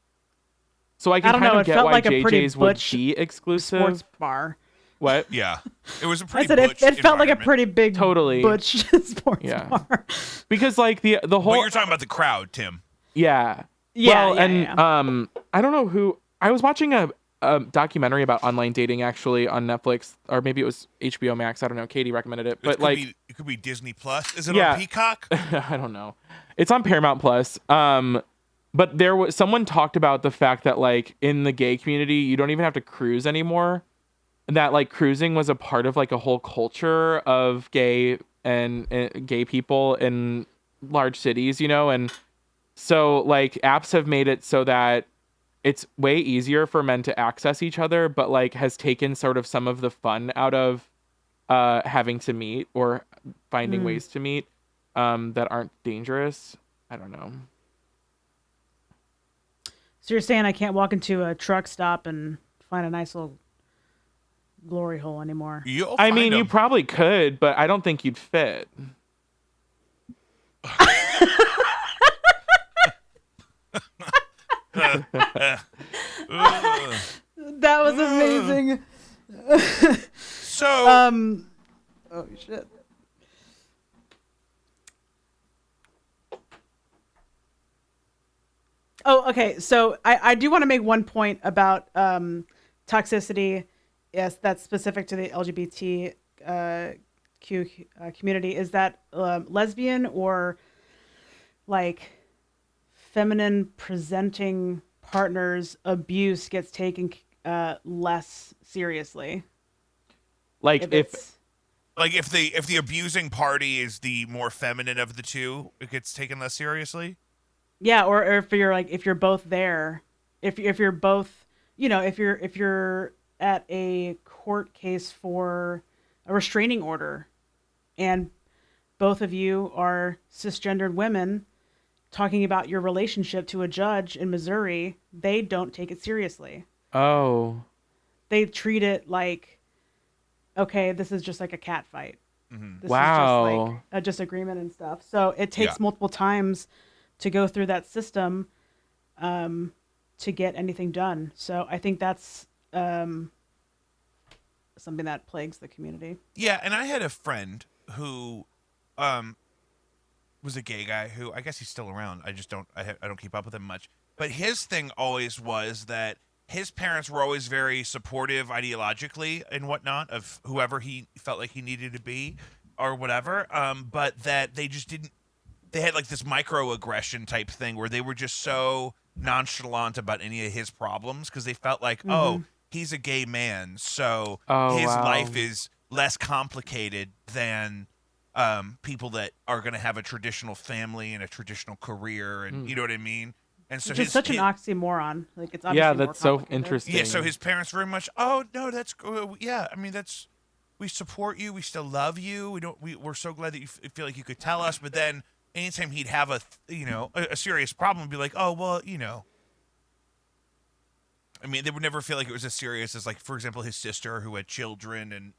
So I can don't kind know. of It get felt why like a pretty JJ's would butch be exclusive. sports bar. What? Yeah, it was a I pretty. said it felt like a environment. pretty big Totally. butch sports Yeah. bar. Because like the whole. Well, you're talking about the crowd, Tim. Yeah. Yeah, Well, yeah, and yeah. I don't know who I was watching a documentary about online dating actually on Netflix, or maybe it was HBO Max. I don't know. Katie recommended it, but like it could be Disney Plus. Is it Yeah. on Peacock? I don't know. It's on Paramount Plus. But there was someone talked about the fact that like in the gay community, you don't even have to cruise anymore. And that like cruising was a part of like a whole culture of gay and gay people in large cities, you know, and so like apps have made it so that it's way easier for men to access each other, but like has taken sort of some of the fun out of having to meet or finding ways to meet that aren't dangerous. I don't know. So you're saying I can't walk into a truck stop and find a nice little glory hole anymore? I mean, you probably could, but I don't think you'd fit. That was amazing. So, oh shit. Oh, okay. So I do want to make one point about toxicity. Yes, that's specific to the LGBTQ community. Is that lesbian or like feminine presenting partners abuse gets taken less seriously? Like if the abusing party is the more feminine of the two, it gets taken less seriously. Yeah, or if you're both there, if you're both, you know, if you're at a court case for a restraining order, and both of you are cisgendered women talking about your relationship to a judge in Missouri, they don't take it seriously. Oh. They treat it like, okay, this is just like a cat fight. Mm-hmm. This Wow. is just like a disagreement and stuff. So it takes multiple times to go through that system to get anything done. So I think that's something that plagues the community. Yeah, and I had a friend who was a gay guy who I guess he's still around. I just don't I don't keep up with him much. But his thing always was that his parents were always very supportive ideologically and whatnot of whoever he felt like he needed to be or whatever. But that they just didn't. They had like this microaggression type thing where they were just so nonchalant about any of his problems because they felt like, oh, he's a gay man, so his life is less complicated than people that are going to have a traditional family and a traditional career, and you know what I mean. And so it's such an oxymoron. Like it's obviously yeah, more that's so complicated. interesting. Yeah, so his parents very much. Oh no, that's yeah. I mean, that's we support you. We still love you. We're so glad that you feel like you could tell us. But then anytime he'd have a serious problem, be like, oh well, you know. I mean, they would never feel like it was as serious as, like, for example, his sister who had children, and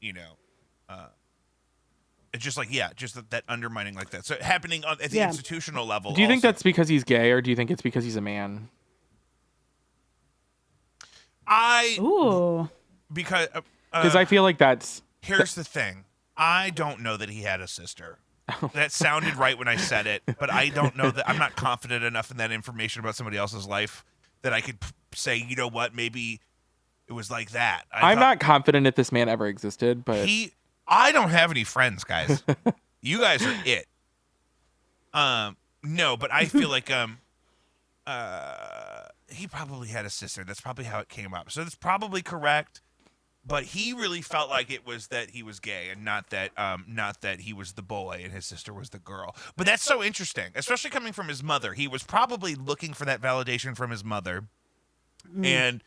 it's just like just that undermining like that. So happening at the institutional level. Do you think that's because he's gay, or do you think it's because he's a man? Because I feel like that's. Here's the thing. I don't know that he had a sister. That sounded right when I said it, but I don't know that. I'm not confident enough in that information about somebody else's life that I could say, you know what, maybe it was like that. I'm not confident if this man ever existed, but I don't have any friends, guys. You guys are it. No, but I feel like he probably had a sister. That's probably how it came up. So that's probably correct. But he really felt like it was that he was gay, and not that he was the boy and his sister was the girl. But that's so interesting, especially coming from his mother. He was probably looking for that validation from his mother, and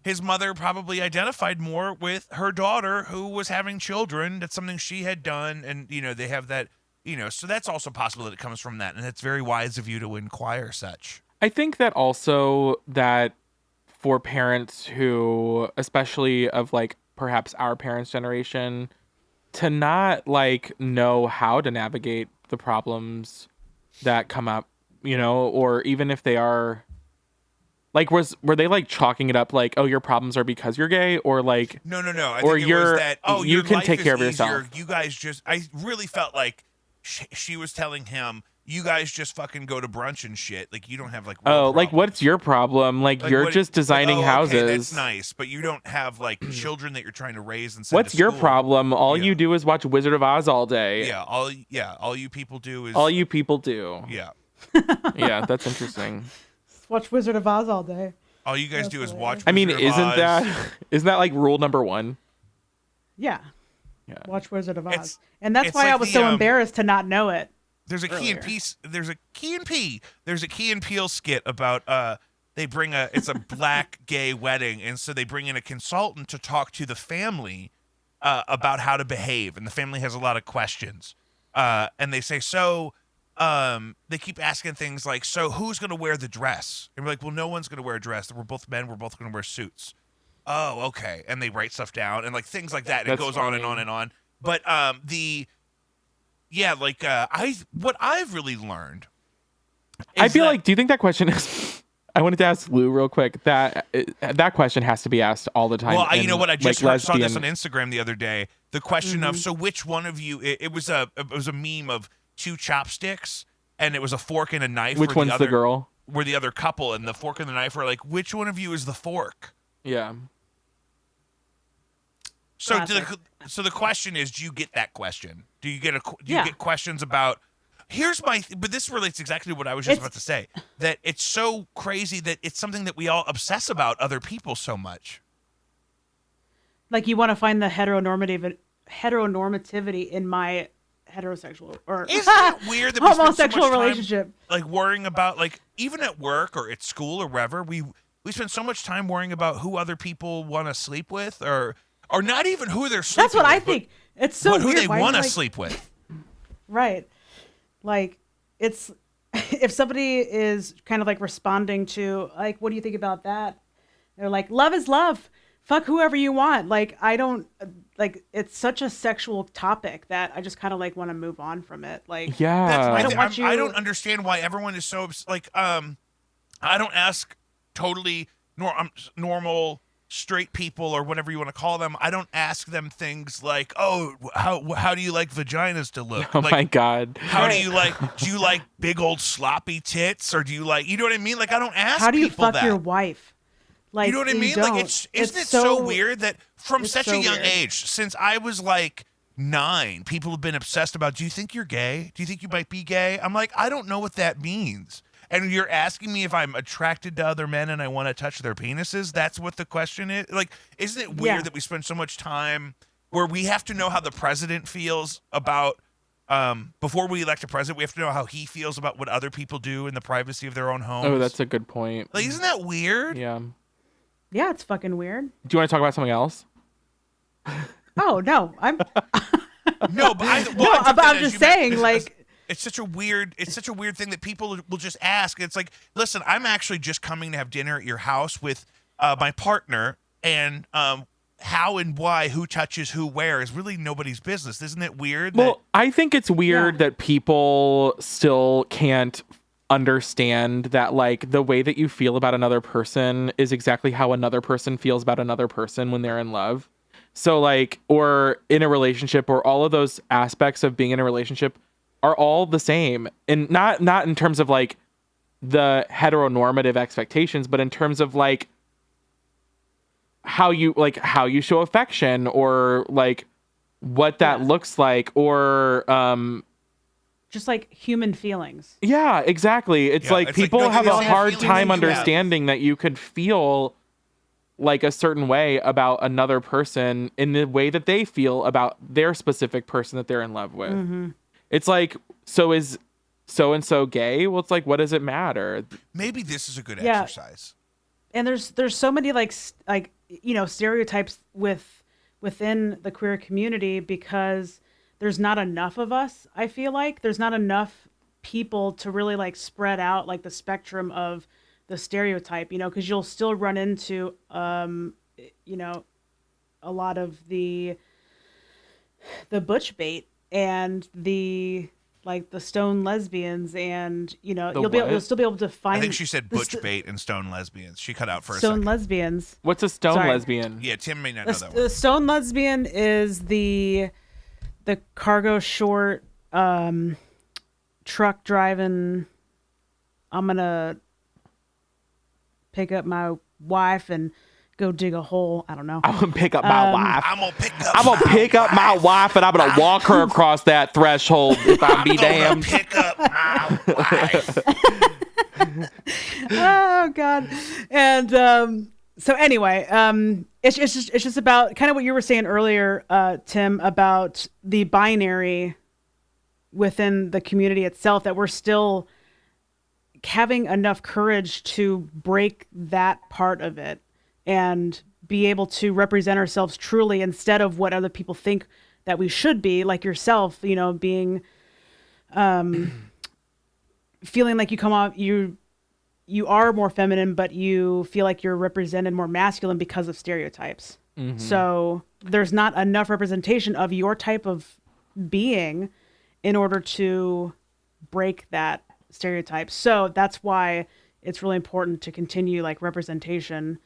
his mother probably identified more with her daughter who was having children. That's something she had done, and they have that. So that's also possible that it comes from that, and it's very wise of you to inquire such. I think that also that. For parents who, especially of like perhaps our parents' generation, to not like know how to navigate the problems that come up, you know, or even if they are like, were they like chalking it up like, oh, your problems are because you're gay, or like, No. I or think it was you're that, oh, you your can life take is care of easier. yourself. You guys just, I really felt like she was telling him, you guys just fucking go to brunch and shit. Like, you don't have like real Oh, like, problems. what's your problem? Like you're what- just designing like, oh, houses. Okay, that's nice, but you don't have like children that you're trying to raise and send What's to your school. problem? All Yeah. you do is watch Wizard of Oz all day. Yeah, all you people do is All you people do. Yeah. Yeah, that's interesting. Watch Wizard of Oz all day. All you guys That's do is hilarious. watch I mean, Wizard of isn't Oz. that like rule number 1? Yeah. Yeah. Watch Wizard of Oz. It's- And that's it's why like I was the, so embarrassed to not know it. There's a Key and earlier. Peele. There's a Key and Peele skit about it's a black gay wedding, and so they bring in a consultant to talk to the family about how to behave, and the family has a lot of questions, and they say they keep asking things like, so who's going to wear the dress? And we're like, well, no one's going to wear a dress. We're both men. We're both going to wear suits. Oh, okay. And they write stuff down and like things like that. And it That's goes on and funny. on and on. But what I've really learned. I feel like, do you think that question is I wanted to ask Lou real quick that question has to be asked all the time. Well, you in, know what? I just like, saw this lesbian- on Instagram the other day. The question of, so which one of you? It was a meme of 2 chopsticks, and it was a fork and a knife. Which one's the girl? Were the other couple, and the fork and the knife were like, which one of you is the fork? Yeah. So, Classic. so the question is, do you get that question? Do you get Yeah. get questions about? But this relates exactly to what I was just about to say. That it's so crazy that it's something that we all obsess about other people so much. Like, you want to find the heteronormativity in my heterosexual or Isn't it weird that we spend so homosexual much time, relationship? like worrying about, like, even at work or at school or wherever, we spend so much time worrying about who other people want to sleep with, or not even who they're sleeping That's what with, I think. It's so but who weird. they Why want to is, like, sleep with. Right. Like, it's if somebody is kind of like responding to like, what do you think about that? They're like, love is love. Fuck whoever you want. Like, I don't like, it's such a sexual topic that I just kind of like want to move on from it. Like, Yeah. That's my I don't thing. want I you- don't understand why everyone is so like. I don't ask totally normal straight people or whatever you want to call them. I don't ask them things like, "Oh, how do you like vaginas to look?" Oh like, my God. How do you like big old sloppy tits, or do you like, you know what I mean? Like, I don't ask how do you people fuck that. your wife? Like, You know what I mean? don't. Like, isn't it so weird that from it's such so a young weird. age, since I was like 9, people have been obsessed about, do you think you're gay? Do you think you might be gay? I'm like, I don't know what that means. And you're asking me if I'm attracted to other men and I want to touch their penises? That's what the question is? Like, isn't it weird Yeah. that we spend so much time where we have to know how the president feels about, before we elect a president, we have to know how he feels about what other people do in the privacy of their own homes? Oh, that's a good point. like, isn't that weird? Yeah. Yeah, it's fucking weird. Do you want to talk about something else? Oh no, I'm No, but I'm just saying, like, it's such a weird thing that people will just ask. It's like, listen, I'm actually just coming to have dinner at your house with my partner, and how and why, who touches who where is really nobody's business. Isn't it weird? Well, I think it's weird Yeah. that people still can't understand that, like, the way that you feel about another person is exactly how another person feels about another person when they're in love. So, like, or in a relationship, or all of those aspects of being in a relationship are all the same. And not in terms of like the heteronormative expectations, but in terms of like how you show affection, or like what that Yeah. looks like, or just like human feelings. yeah, exactly. It's Yeah, like it's like, people no, have we a all have hard feelings time that you have. understanding that you could feel like a certain way about another person in the way that they feel about their specific person that they're in love with. Mm-hmm. It's like, so is so and so gay? Well, it's like, what does it matter? maybe this is a good Yeah. exercise. And there's so many like you know, stereotypes within the queer community, because there's not enough of us. I feel like there's not enough people to really like spread out like the spectrum of the stereotype, you know, because you'll still run into you know, a lot of the butch bait and the like the stone lesbians, and The you'll still be able to find. I think she said the butch bait and stone lesbians. She cut out for a stone second. lesbians. What's a stone Sorry. lesbian? Yeah, Tim may not know that one. The stone lesbian is the cargo short truck driving. I'm gonna pick up my wife and go dig a hole. I don't know. I'm gonna pick up my wife. I'm gonna pick up my wife and I'm gonna walk her across that threshold if I be damned. Pick up my wife. Oh God. And so anyway, it's just about kind of what you were saying earlier, Tim, about the binary within the community itself, that we're still having enough courage to break that part of it and be able to represent ourselves truly instead of what other people think that we should be, like yourself, being feeling like you come off, you are more feminine, but you feel like you're represented more masculine because of stereotypes. Mm-hmm. So there's not enough representation of your type of being in order to break that stereotype. So that's why it's really important to continue like representation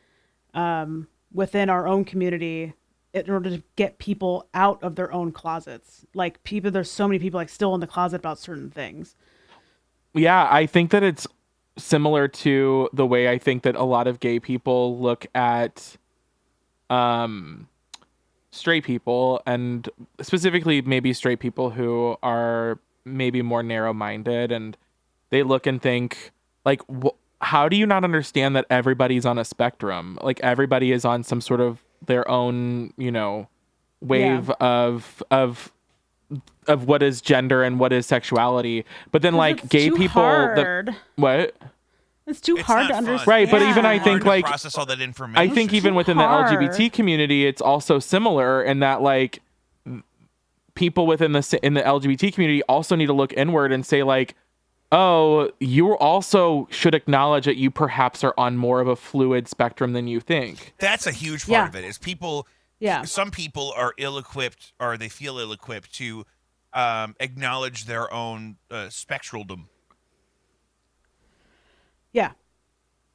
within our own community in order to get people out of their own closets. Like there's so many people like still in the closet about certain things. Yeah, I think that it's similar to the way I think that a lot of gay people look at straight people, and specifically maybe straight people who are maybe more narrow-minded, and they look and think like, how do you not understand that everybody's on a spectrum? Like everybody is on some sort of their own, wave of what is gender and what is sexuality. But then like gay people, what? It's too hard to understand. Right, but even I think like process all that information. I think even within the LGBT community, it's also similar in that like people within in the LGBT community also need to look inward and say like, oh, you also should acknowledge that you perhaps are on more of a fluid spectrum than you think. That's a huge part of it. Is people. Yeah. Some people are ill-equipped, or they feel ill-equipped to acknowledge their own spectraldom. Yeah.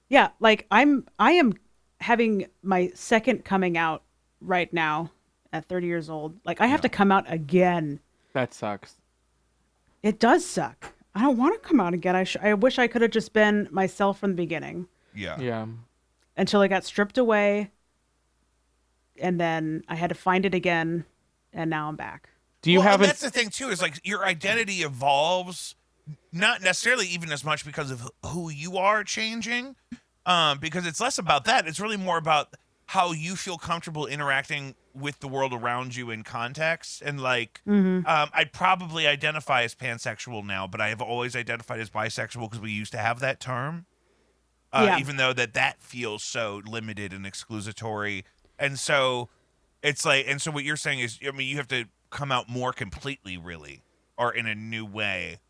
Yeah. Like I am having my second coming out right now at 30 years old. Like I have to come out again. That sucks. It does suck. I don't want to come out again. I wish I could have just been myself from the beginning. Yeah. Yeah. Until it got stripped away. And then I had to find it again. And now I'm back. Do you have that's the thing too, is like your identity evolves, not necessarily even as much because of who you are changing, because it's less about that. It's really more about how you feel comfortable interacting with the world around you in context. And like, I'd probably identify as pansexual now, but I have always identified as bisexual because we used to have that term, even though that feels so limited and exclusatory. And so it's like, and so what you're saying is, I mean, you have to come out more completely, really, or in a new way.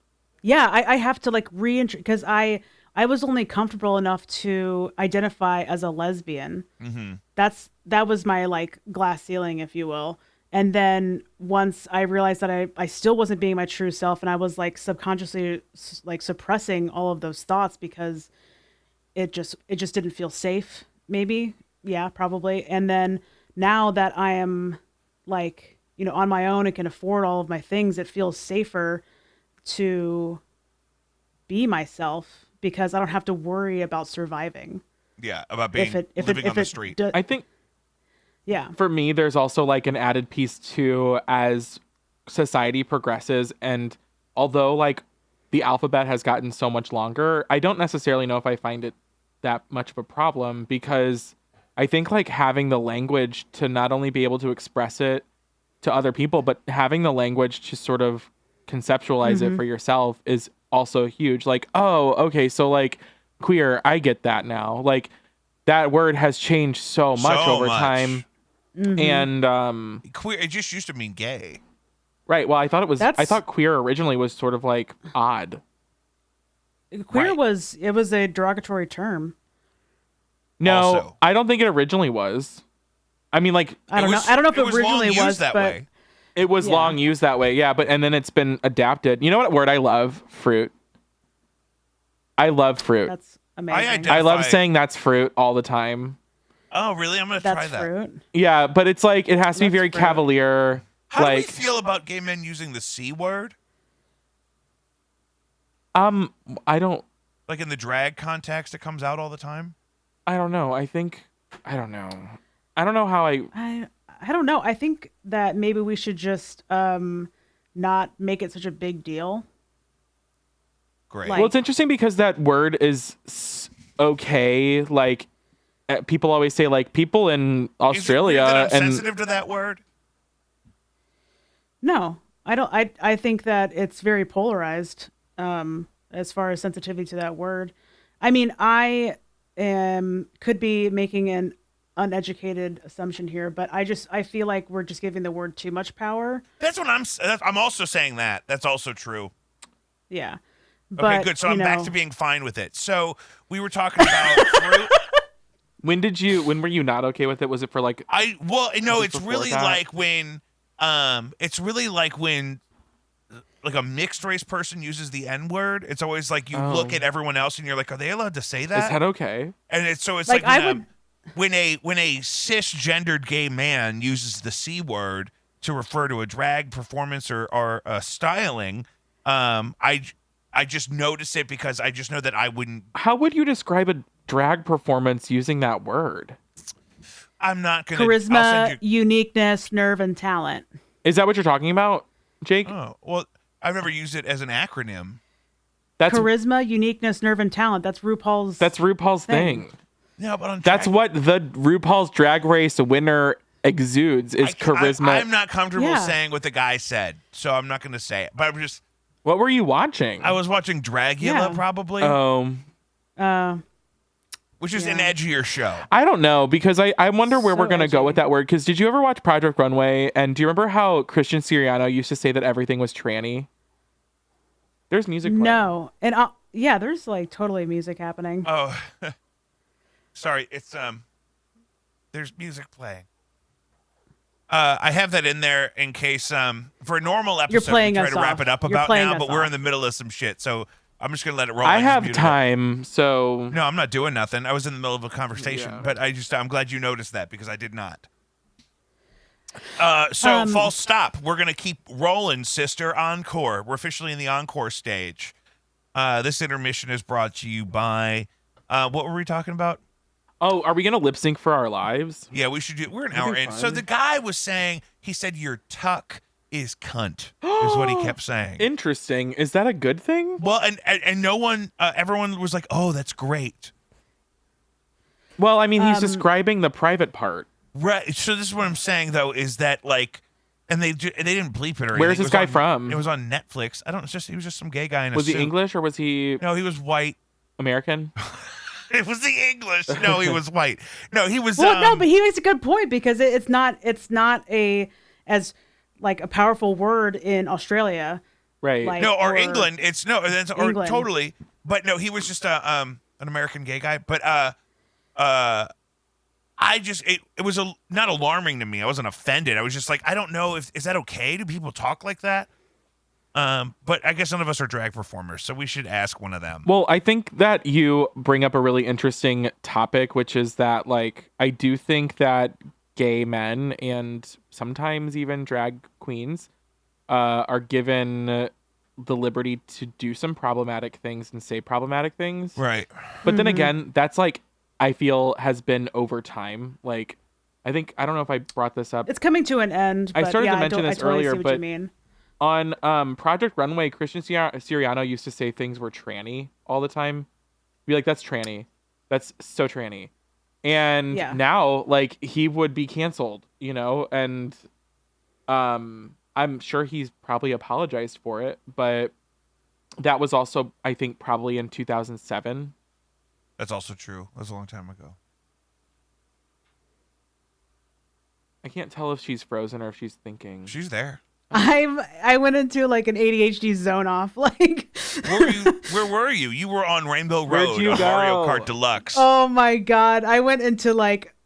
Yeah, I have to like because I was only comfortable enough to identify as a lesbian. Mm-hmm. That was my like glass ceiling, if you will. And then once I realized that I still wasn't being my true self, and I was like subconsciously like suppressing all of those thoughts because it just didn't feel safe. Maybe, yeah, probably. And then now that I am like, on my own and can afford all of my things, it feels safer to be myself because I don't have to worry about surviving. Yeah, about being living on the street. I think, yeah, for me, there's also like an added piece too as society progresses. And although like the alphabet has gotten so much longer, I don't necessarily know if I find it that much of a problem, because I think like having the language to not only be able to express it to other people, but having the language to sort of conceptualize it for yourself is also huge. Like, oh, okay, so like queer, I get that now. Like that word has changed so much over time. And queer, it just used to mean gay. Right. Well, I thought queer originally was sort of like odd. Queer was a derogatory term. No, also, I don't think it originally was. I mean, like, I don't know if it originally was that but way. It was long used that way, yeah, and then it's been adapted. You know what word I love? Fruit. I love fruit. That's amazing. I love saying that's fruit all the time. Oh, really? I'm going to try that. Fruit? Yeah, but it's like it has to be very fruit. cavalier. How do we like, feel about gay men using the C word? I don't. Like in the drag context, it comes out all the time? I don't know. I don't know. I don't know how I don't know. I think that maybe we should just not make it such a big deal. Great. Well, it's interesting because that word is okay. Like people always say, like people in Australia Is it weird that I'm and sensitive to that word. No, I don't. I think that it's very polarized as far as sensitivity to that word. I mean, I could be making an uneducated assumption here, but I feel like we're just giving the word too much power. That's what I'm also saying that. That's also true. Yeah. Okay, good. So I'm back to being fine with it. So we were talking about fruit. When were you not okay with it? Was it for like it's really like when like a mixed race person uses the N-word. It's always like you look at everyone else and you're like, are they allowed to say that? Is that okay? And it's like when a cisgendered gay man uses the C word to refer to a drag performance or styling, I just notice it because I just know that I wouldn't. How would you describe a drag performance using that word? I'm not going to. Charisma, uniqueness, nerve, and talent. Is that what you're talking about, Jake? Oh, well, I've never used it as an acronym. That's charisma, uniqueness, nerve, and talent. That's RuPaul's thing. No, but that's what the RuPaul's Drag Race winner exudes is charisma. I'm not comfortable saying what the guy said, so I'm not going to say it. But I'm just. What were you watching? I was watching Dragula, probably. Which is an edgier show. I don't know, because I wonder where we're going to go with that word. Because did you ever watch Project Runway? And do you remember how Christian Siriano used to say that everything was tranny? There's music playing. No. And there's like totally music happening. Oh, sorry. It's there's music playing. I have that in there in case for a normal episode we try to wrap it up about now, but we're in the middle of some shit, so I'm just gonna let it roll. I have time, so no, I'm not doing nothing. I was in the middle of a conversation, but I'm glad you noticed that because I did not. False stop. We're gonna keep rolling, sister. Encore. We're officially in the encore stage. This intermission is brought to you by. What were we talking about? Oh, are we going to lip sync for our lives? Yeah, we should do. We're an hour in. So the guy was saying, he said, your tuck is cunt, is what he kept saying. Interesting. Is that a good thing? Well, and no one, everyone was like, oh, that's great. Well, I mean, he's describing the private part. Right. So this is what I'm saying, though, is that like, and they didn't bleep it or anything. Where's this guy from? It was on Netflix. I don't know. He was just some gay guy in a suit. Was he English or was he? No, he was white. American? It was the English. No, he was white. No, he was. Well, no, but he makes a good point because it's not as like a powerful word in Australia, right? Like, or England. It's England. Totally. But no, he was just an American gay guy. But I just it was not alarming to me. I wasn't offended. I was just like, I don't know is that okay? Do people talk like that? But I guess none of us are drag performers, so we should ask one of them. Well, I think that you bring up a really interesting topic, which is that, like, I do think that gay men and sometimes even drag queens are given the liberty to do some problematic things and say problematic things. Right. But then again, that's like, I feel has been over time. Like, I don't know if I brought this up. It's coming to an end. I started to mention this earlier, see what you mean. On Project Runway, Christian Siriano used to say things were tranny all the time. Be like, that's tranny. That's so tranny. And now, like, he would be canceled, you know? And I'm sure he's probably apologized for it. But that was also, I think, probably in 2007. That's also true. That was a long time ago. I can't tell if she's frozen or if she's thinking. She's there. I went into like an ADHD zone off. Like, where were you? You were on Rainbow Road, Where'd you go? Mario Kart Deluxe. Oh my god! I went into like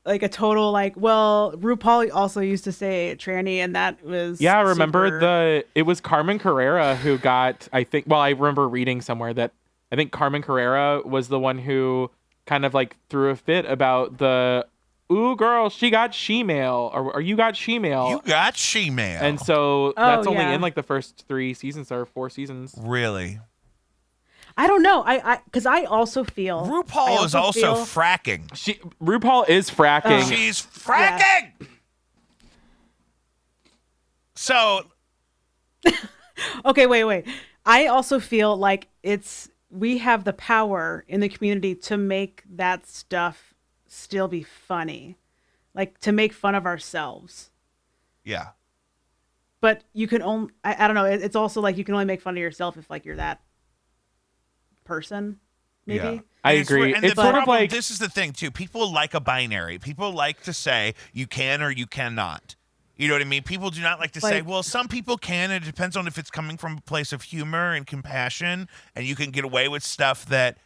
like a total like, well, RuPaul also used to say tranny, and that was Yeah, I remember super... it was Carmen Carrera who got, I think, well, I remember reading somewhere that I think Carmen Carrera was the one who kind of like threw a fit about the, ooh, girl, she got she-male, or you got You she-male. got she-male. And so Oh, that's only yeah. in like the first 3 seasons or 4 seasons. Really? I don't know. Because I also feel RuPaul is also fracking. RuPaul is fracking. She's fracking. Yeah. So. Okay, wait. I also feel like we have the power in the community to make that stuff still be funny, like to make fun of ourselves. Yeah. But you can only, I don't know. It's also like you can only make fun of yourself if like you're that person, maybe. Yeah. I agree. And it's the sort problem, of like, this is the thing too. People like a binary. People like to say you can or you cannot. You know what I mean? People do not like to say, well, some people can. And it depends on if it's coming from a place of humor and compassion, and you can get away with stuff that,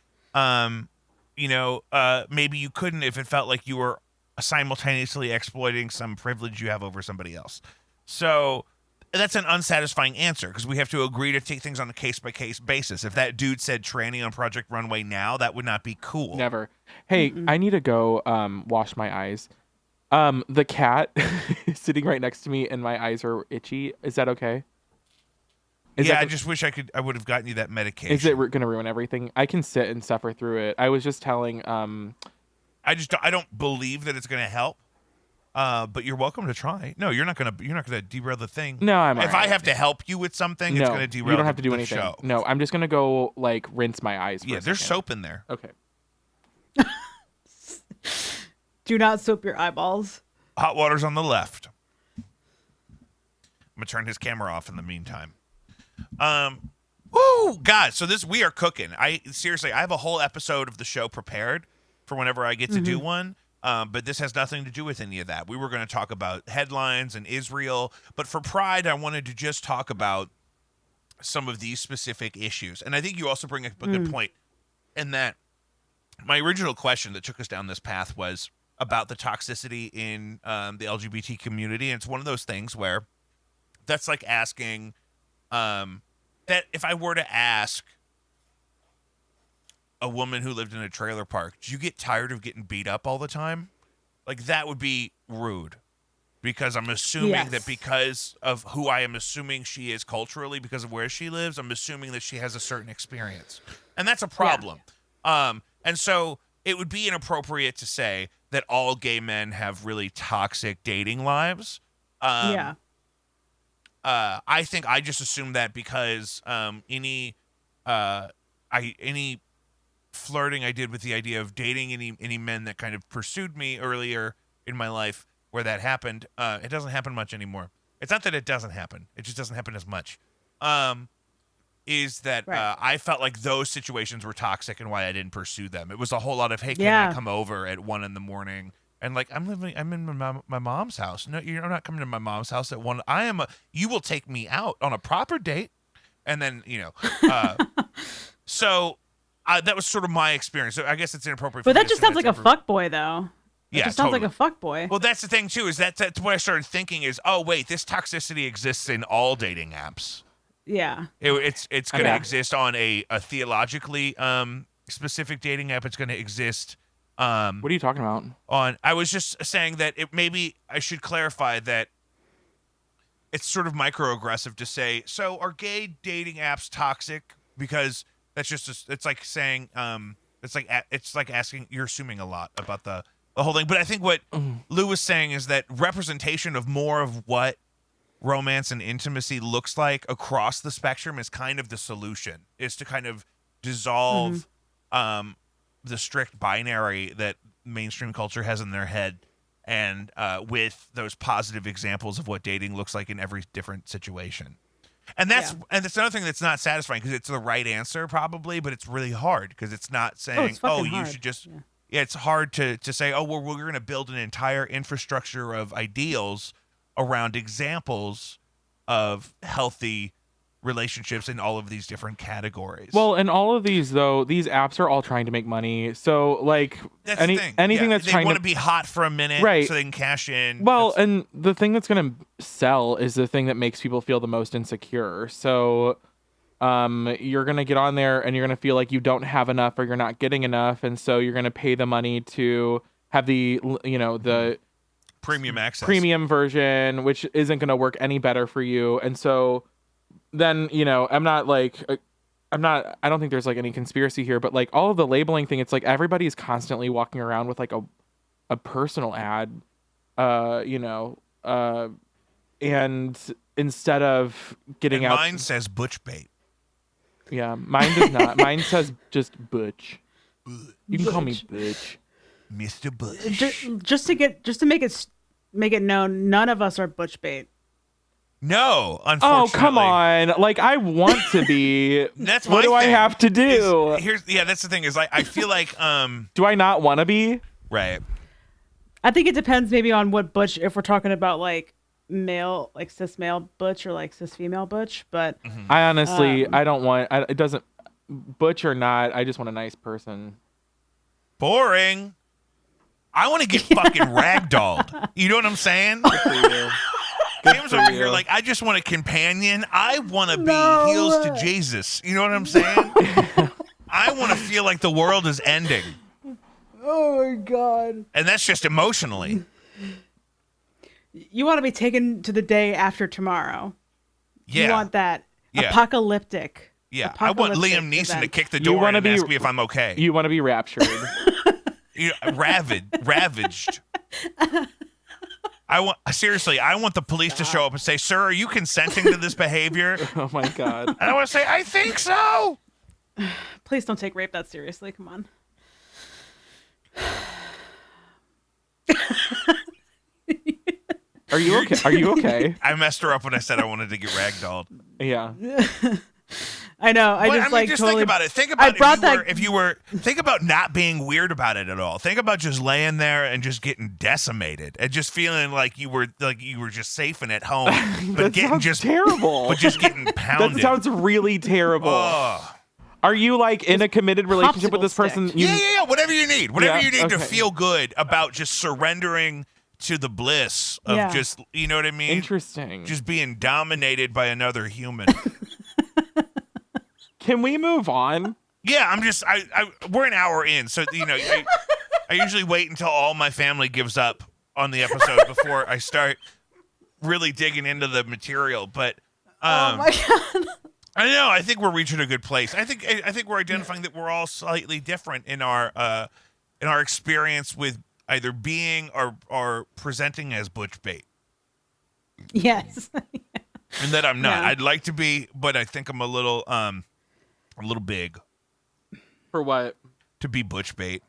maybe you couldn't if it felt like you were simultaneously exploiting some privilege you have over somebody else. So that's an unsatisfying answer because we have to agree to take things on a case-by-case basis. If that dude said tranny on Project Runway now, that would not be cool. Never. Hey, I need to go wash my eyes. The cat is sitting right next to me and my eyes are itchy. Is that okay? I just wish I would have gotten you that medication. Is it going to ruin everything? I can sit and suffer through it. I was just telling I don't believe that it's going to help. But you're welcome to try. No, you're not gonna derail the thing. No, I'm if alright. I have to help you with something, it's gonna derail. You don't have to do anything. Show. No, I'm just gonna go like rinse my eyes. Yeah, there's soap in there. Okay. Do not soap your eyeballs. Hot water's on the left. I'm gonna turn his camera off in the meantime. Woo, God! So we are cooking. I have a whole episode of the show prepared for whenever I get to do one. But this has nothing to do with any of that. We were going to talk about headlines and Israel, but for Pride, I wanted to just talk about some of these specific issues. And I think you also bring up a good point in that my original question that took us down this path was about the toxicity in the LGBT community. And it's one of those things where that's like asking that if I were to ask a woman who lived in a trailer park, do you get tired of getting beat up all the time? Like, that would be rude because I'm assuming that because of who I am assuming she is culturally, because of where she lives, I'm assuming that she has a certain experience. And that's a problem. Yeah. And so it would be inappropriate to say that all gay men have really toxic dating lives. I think I just assume that because any flirting I did with the idea of dating any men that kind of pursued me earlier in my life where that happened, it doesn't happen much anymore. It's not that it doesn't happen. It just doesn't happen as much. Is that I felt like those situations were toxic and why I didn't pursue them. It was a whole lot of, hey, can I come over at 1 a.m? And like, I'm in my mom's house. No, you're not coming to my mom's house at 1. You will take me out on a proper date. And then, so that was sort of my experience. So I guess it's inappropriate. But that just sounds like a fuckboy, though. It just sounds like a fuckboy. Well, that's the thing too. Is that's what I started thinking is, oh wait, this toxicity exists in all dating apps. Yeah. It's going to exist on a theologically specific dating app. It's going to exist. What are you talking about? I was just saying that maybe I should clarify that it's sort of microaggressive to say. So are gay dating apps toxic? Because that's just it's like saying it's like asking, you're assuming a lot about the whole thing. But I think what Lou was saying is that representation of more of what romance and intimacy looks like across the spectrum is kind of the solution, is to kind of dissolve the strict binary that mainstream culture has in their head, and with those positive examples of what dating looks like in every different situation. And that's another thing that's not satisfying, because it's the right answer probably, but it's really hard because it's not saying, you should just it's hard to say, oh, well, we're going to build an entire infrastructure of ideals around examples of healthy relationships in all of these different categories. Well, and all of these though, these apps are all trying to make money. So like that's the thing. anything Yeah, that's they trying want to be hot for a minute, Right. so they can cash in. Well, and the thing that's going to sell is the thing that makes people feel the most insecure. So you're going to get on there and you're going to feel like you don't have enough or you're not getting enough, and so you're going to pay the money to have the the premium access, premium version, which isn't going to work any better for you. And so then, I don't think there's like any conspiracy here, but like all of the labeling thing, it's like everybody's constantly walking around with like a personal ad, and instead of getting and out. mine says butch bait. Yeah, mine does not. Mine says just butch. You can call me butch. Mr. Bush. Just to make it known, none of us are butch bait. No, unfortunately. Oh, come on. Like, I want to be. That's what do I thing. have to do? That's the thing is like, I feel like, do I not want to be? Right. I think it depends maybe on what butch, if we're talking about like male, like cis male butch or like cis female butch, but I honestly, I don't want, it doesn't, butch or not, I just want a nice person. Boring. I want to get fucking ragdolled. You know what I'm saying? Good for you. James over here, like, I just want a companion. I want to be heels to Jesus. You know what I'm saying? I want to feel like the world is ending. Oh my God. And that's just emotionally. You want to be taken to the day after tomorrow. Yeah. You want that Yeah. Apocalyptic. Yeah. I want Liam Neeson to kick the door and ask me if I'm okay. You want to be raptured. Ravaged. I want the police to show up and say, "Sir, are you consenting to this behavior?" Oh my God. And I want to say, "I think so." Please don't take rape that seriously. Come on. Are you okay? Are you okay? I messed her up when I said I wanted to get ragdolled. Yeah. I know. Just think about it. Think about think about not being weird about it at all. Think about just laying there and just getting decimated and just feeling like you were just safe and at home, but that sounds terrible. But just getting pounded. That sounds really terrible. Oh. Are you like in a committed relationship with this person? Yeah. Whatever you need. Whatever you need to okay. feel good about just surrendering to the bliss of just, you know what I mean? Interesting. Just being dominated by another human. Can we move on? Yeah, we're an hour in, so I usually wait until all my family gives up on the episode before I start really digging into the material. But oh my God. I know. I think we're reaching a good place. I think we're identifying that we're all slightly different in our experience with either being or presenting as butch bait. Yes. And that I'm not. Yeah. I'd like to be, but I think I'm a little big. For what? To be butch bait.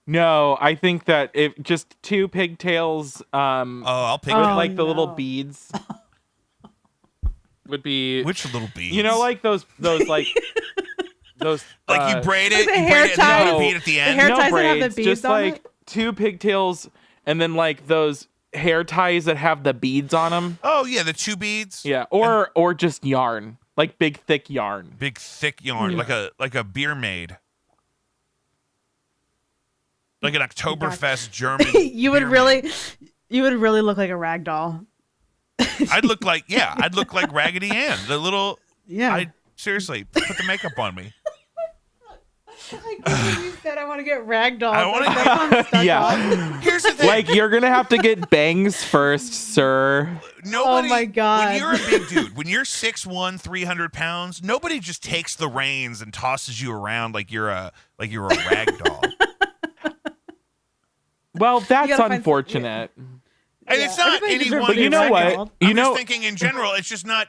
No, I think that if just two pigtails, I'll pick with it. like the little beads would be. Which little beads? You know, like those like those. Like you braid it, the you hair braid it, and then ties? you bead at the end. hair no ties that have the braids, beads just on like it? two pigtails, and then like those hair ties that have the beads on them. Oh yeah, the two beads. Yeah, or just yarn, like big thick yarn. Big thick yarn, like a beer maid. Like an Oktoberfest German. you would beer really maid. look like a rag doll. I'd look like Raggedy Ann. The little seriously, put the makeup on me. I can't believe you said I want to get ragdolled. I wanna get- Yeah. Here's the thing. Like you're gonna have to get bangs first, sir. Nobody, Oh my God. When you're a big dude, when you're 6'1", 300 pounds, nobody just takes the reins and tosses you around like you're a rag doll. Well, that's gotta find unfortunate. And it's not Everybody deserves anyone. But you know what? I'm just thinking in general, it's just not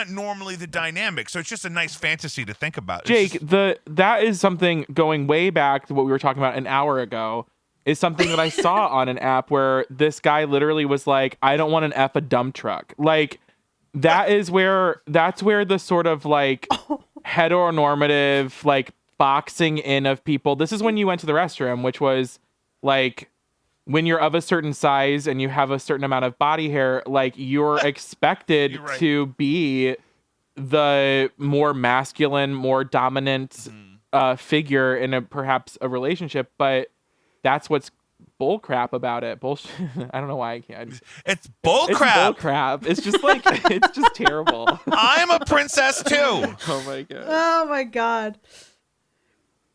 normally the dynamic. So it's just a nice fantasy to think about. Jake, that is something going way back to what we were talking about an hour ago. Is something that I saw on an app where this guy literally was like, "I don't want an F a dump truck." Like that's where the sort of like heteronormative like boxing in of people. This is when you went to the restroom, which was like when you're of a certain size and you have a certain amount of body hair, like you're expected You're right. to be the more masculine, more dominant figure in perhaps a relationship, but that's what's bull crap about it. Bullshit. I don't know why I can't. It's bull It's crap. bull crap. It's just like it's just terrible. I'm a princess too. Oh my god. Oh my god.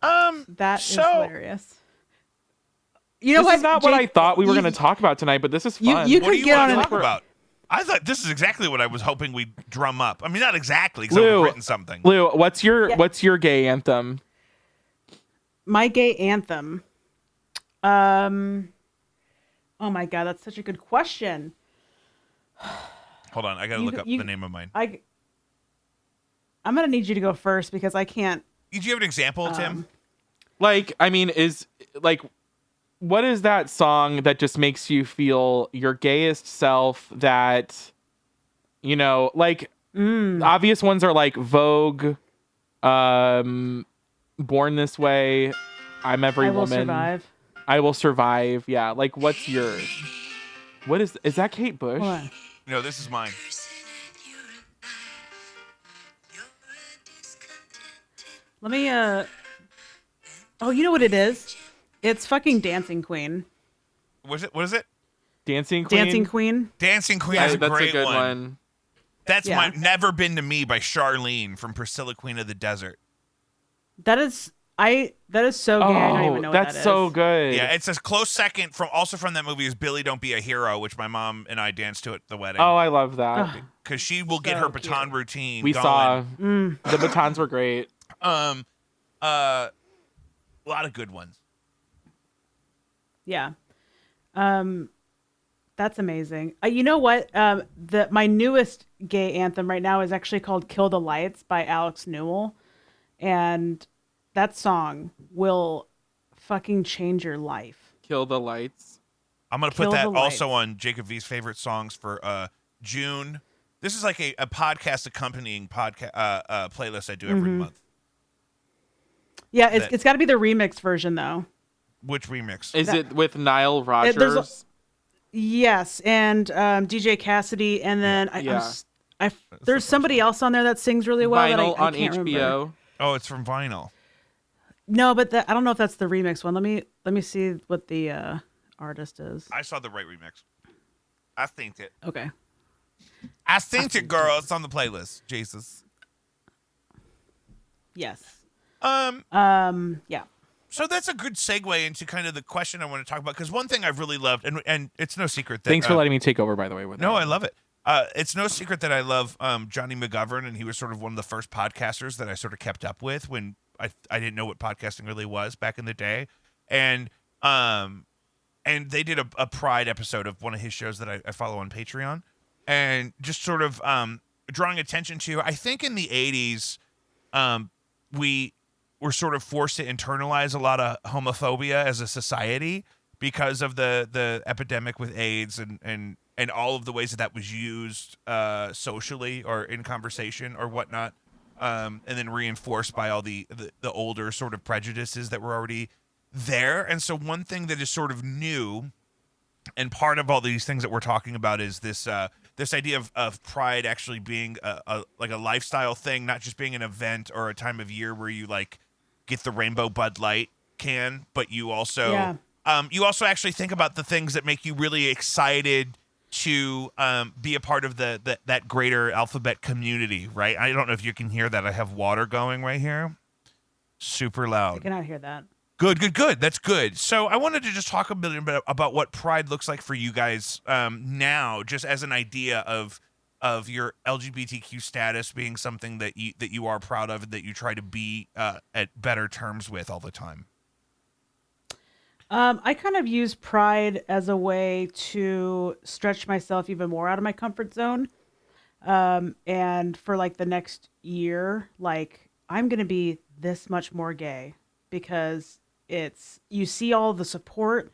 That is hilarious. You know This what? is not what I thought we were going to talk about tonight, but this is fun. you What do you get want on to an- talk about? I thought this is exactly what I was hoping we'd drum up. I mean, not exactly, because I've Lou, written something. Lou, what's your gay anthem? My gay anthem. Oh my god, that's such a good question. Hold on, I gotta look up the name of mine. I'm gonna need you to go first because I can't. Do you have an example, Tim? Like, I mean, what is that song that just makes you feel your gayest self? That, you know, like obvious ones are like Vogue, Born This Way, I'm Every I will Woman, survive. I Will Survive. Yeah, like what's yours? What is that? Kate Bush? Hold on. No, this is mine. Let me Oh, you know what it is? It's fucking Dancing Queen. What is it? Dancing Queen. Dancing Queen. Dancing Queen Yeah, is a that's great a good one. one. That's Yeah. my Never Been to Me by Charlene from Priscilla, Queen of the Desert. That is so gay. I don't even know what that's that is. so good. Yeah, it's a close second from that movie is Billy Don't Be a Hero, which my mom and I danced to at the wedding. Oh, I love that. Ugh. Because she will get So her baton cute. routine. We going. saw Mm. the batons were great. A lot of good ones. Yeah. That's amazing. You know what? My newest gay anthem right now is actually called Kill the Lights by Alex Newell. And that song will fucking change your life. Kill the Lights. I'm gonna put Kill that the also Lights. on Jacob V's favorite songs for June. This is like a podcast accompanying podcast playlist I do every month. Yeah, That- it's got to be the remix version though. Which remix? Is it with Nile Rodgers? there's Yes, and DJ Cassidy, and then there's somebody else on there that sings really well. that Vinyl I on can't HBO. remember. Oh, it's from Vinyl. No, but I don't know if that's the remix one. Let me see what the artist is. I saw the right remix. I think it. Okay. I think it, girl. It's on the playlist. Jesus. Yes. Yeah. So that's a good segue into kind of the question I want to talk about, because one thing I've really loved, and it's no secret that Thanks for letting me take over, by the way. With No, that. I love it. It's no secret that I love Johnny McGovern, and he was sort of one of the first podcasters that I sort of kept up with when I didn't know what podcasting really was back in the day, and they did a Pride episode of one of his shows that I follow on Patreon, and just sort of drawing attention to, I think in the 80s, we were sort of forced to internalize a lot of homophobia as a society because of the epidemic with AIDS and all of the ways that was used socially or in conversation or whatnot, and then reinforced by all the older sort of prejudices that were already there. And so one thing that is sort of new, and part of all these things that we're talking about, is this idea of Pride actually being a lifestyle thing, not just being an event or a time of year where you like get the rainbow Bud Light can, but you also you also actually think about the things that make you really excited to be a part of that greater alphabet community, right? I don't know if you can hear that. I have water going right here, super I loud. cannot hear that. Good. That's good. So I wanted to just talk a bit about what Pride looks like for you guys now, just as an idea of your LGBTQ status being something that you are proud of and that you try to be at better terms with all the time. I kind of use Pride as a way to stretch myself even more out of my comfort zone. And for like the next year, like I'm going to be this much more gay because you see all the support,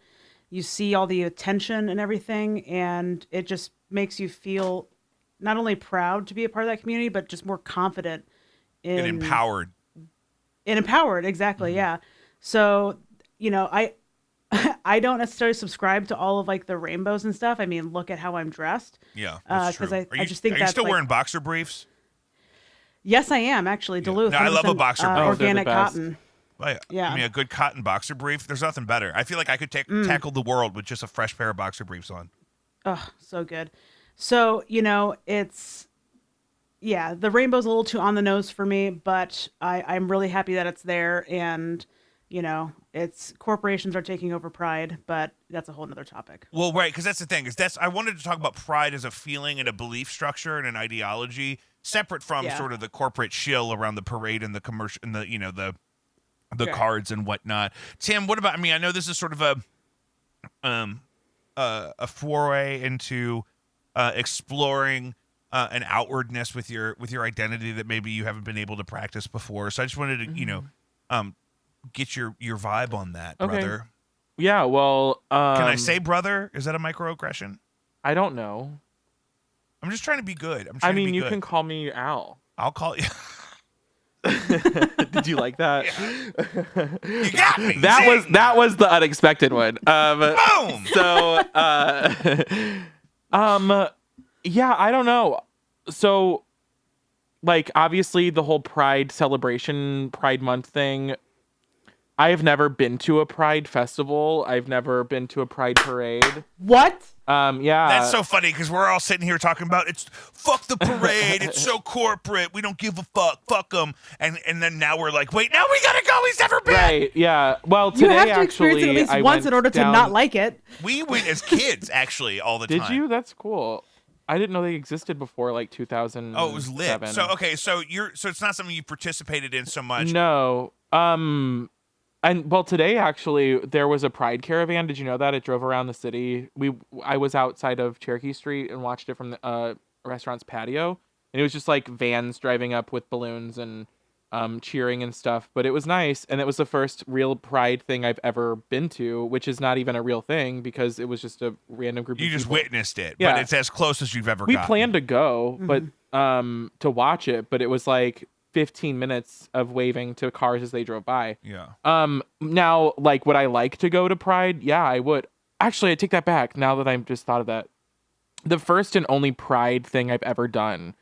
you see all the attention and everything. And it just makes you feel not only proud to be a part of that community, but just more confident And empowered. Exactly. Yeah. So, I don't necessarily subscribe to all of like the rainbows and stuff. I mean, look at how I'm dressed. Yeah, that's true. Because I just think are you that's still like, wearing boxer briefs? Yes, I am actually. Duluth. No, I love a 100%, boxer brief. Oh, they're the organic best. cotton. I mean, a good cotton boxer brief. There's nothing better. I feel like I could tackle the world with just a fresh pair of boxer briefs on. Oh, so good. So, it's, the rainbow's a little too on the nose for me, but I'm really happy that it's there. And, it's corporations are taking over Pride, but that's a whole nother topic. Well, right, because that's the thing. I wanted to talk about pride as a feeling and a belief structure and an ideology separate from sort of the corporate shill around the parade and the commercial and the cards and whatnot. Tim, what about? I mean, I know this is sort of a foray into exploring an outwardness with your identity that maybe you haven't been able to practice before. So I just wanted to get your vibe on that, brother. Yeah, well, can I say brother? Is that a microaggression? I don't know. I'm just trying to be good. You can call me Al. I'll call you. Did you like that? Yeah. You got me. That was the unexpected one. Boom. So, yeah, I don't know. So, like, obviously, the whole Pride celebration, Pride Month thing. I have never been to a Pride festival. I've never been to a Pride parade. What? Yeah. That's so funny because we're all sitting here talking about it's fuck the parade. It's so corporate. We don't give a fuck. Fuck them. And then now we're like, wait, now we gotta go. He's never been. Right. Yeah. Well, today you have to experience it at least once in order to not like it. We went as kids actually all the time. Did you? That's cool. I didn't know they existed before like 2000. Oh, it was lit. So okay, so it's not something you participated in so much. No. And well, today actually there was a Pride caravan. Did you know that it drove around the city? I was outside of Cherokee Street and watched it from the restaurant's patio, and it was just like vans driving up with balloons and cheering and stuff. But it was nice, and it was the first real Pride thing I've ever been to, which is not even a real thing because it was just a random group. You of just people. witnessed it, Yeah. but it's as close as you've ever. We gotten. planned to go, but to watch it, but it was like 15 minutes of waving to cars as they drove by. Yeah. Now, like, would I like to go to Pride? Yeah, I would. Actually, I take that back now that I've just thought of that. The first and only Pride thing I've ever done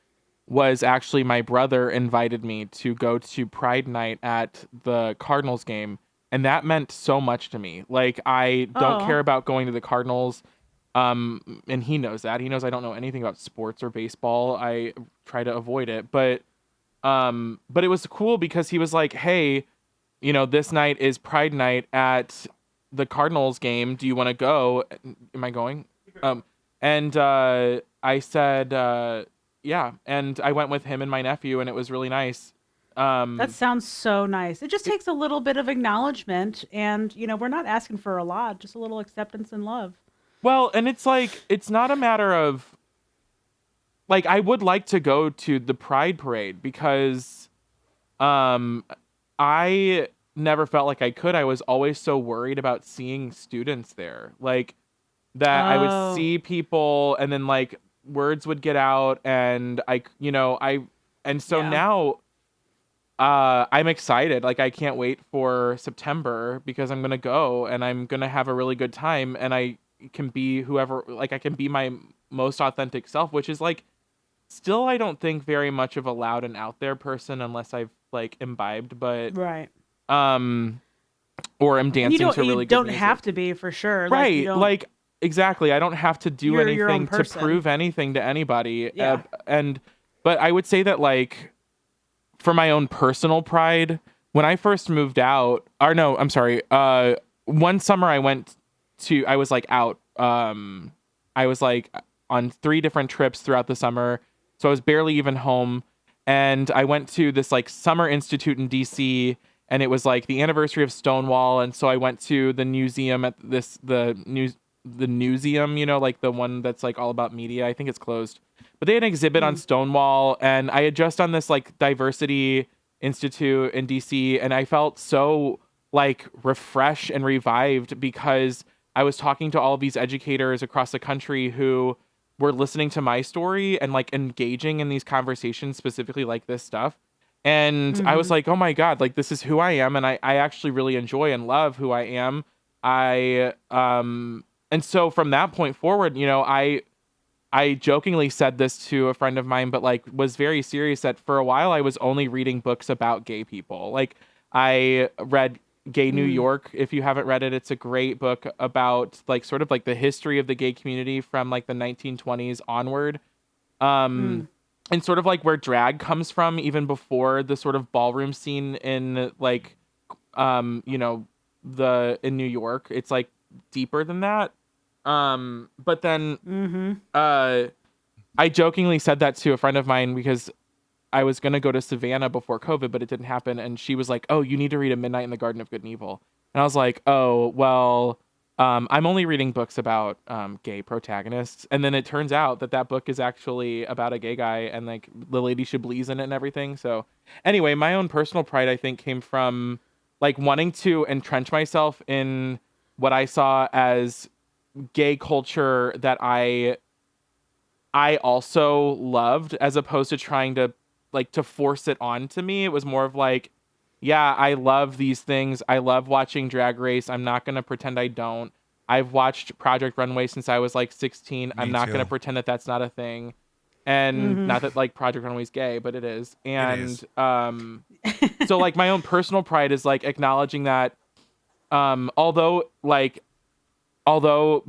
was actually my brother invited me to go to Pride night at the Cardinals game. And that meant so much to me. Like, I don't care about going to the Cardinals. And he knows that. He knows I don't know anything about sports or baseball. I try to avoid it. But it was cool because he was like, hey, this night is Pride night at the Cardinals game. Do you want to go? Am I going? And I said, yeah. And I went with him and my nephew, and it was really nice. That sounds so nice. It just takes a little bit of acknowledgement, and we're not asking for a lot, just a little acceptance and love. Well, and it's like, it's not a matter of, like, I would like to go to the Pride parade because I never felt like I could. I was always so worried about seeing students there. Like, that I would see people and then, like, words would get out and now I'm excited. Like, I can't wait for September because I'm going to go and I'm going to have a really good time, and I can be whoever, like, I can be my most authentic self, which is, like, still I don't think very much of a loud and out there person unless I've, like, imbibed, but right. Or I'm dancing to really good music. You don't music. Have to be, for sure. Right. Like, exactly. I don't have to do anything to prove anything to anybody. Yeah. But I would say that, like, for my own personal pride, when I first moved out, or no, I'm sorry. One summer I was like out. I was like on 3 different trips throughout the summer. So I was barely even home. And I went to this, like, summer institute in DC, and it was like the anniversary of Stonewall. And so I went to the museum at the newseum, like the one that's, like, all about media. I think it's closed, but they had an exhibit on Stonewall, and I had just done this, like, diversity institute in DC, and I felt so, like, refreshed and revived because I was talking to all of these educators across the country who were listening to my story and, like, engaging in these conversations, specifically like this stuff. And I was like, oh my God, like, this is who I am. And I actually really enjoy and love who I am. And so from that point forward, I jokingly said this to a friend of mine, but like was very serious that for a while I was only reading books about gay people. Like I read Gay New York. If you haven't read it, it's a great book about like sort of like the history of the gay community from like the 1920s onward. And sort of like where drag comes from even before the sort of ballroom scene in like you know, in New York. It's like deeper than that. But then I jokingly said that to a friend of mine because I was going to go to Savannah before COVID, but it didn't happen. And she was like, "Oh, you need to read A Midnight in the Garden of Good and Evil." And I was like, "Oh, well, I'm only reading books about gay protagonists." And then it turns out that that book is actually about a gay guy and like the lady Chablis in it and everything. So anyway, my own personal pride, I think, came from like wanting to entrench myself in what I saw as gay culture that I also loved, as opposed to trying to like to force it onto me. It was more of like, yeah, I love these things. I love watching Drag Race. I'm not going to pretend I don't. I've watched Project Runway since I was like 16. I'm not going to pretend that that's not a thing. And not that like Project Runway is gay, but it is. And so like my own personal pride is like acknowledging that although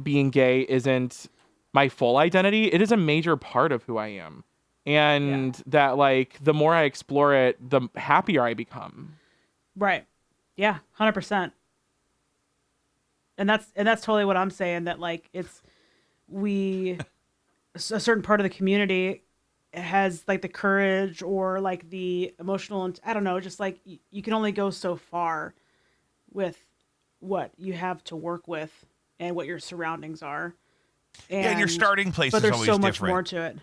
being gay isn't my full identity, it is a major part of who I am. And that like the more I explore it, the happier I become. Right. Yeah, 100%. And that's totally what I'm saying, that like a certain part of the community has like the courage or like the emotional, and I don't know, just like you can only go so far with what you have to work with and what your surroundings are. And your starting place but is there's always so much different. more to it.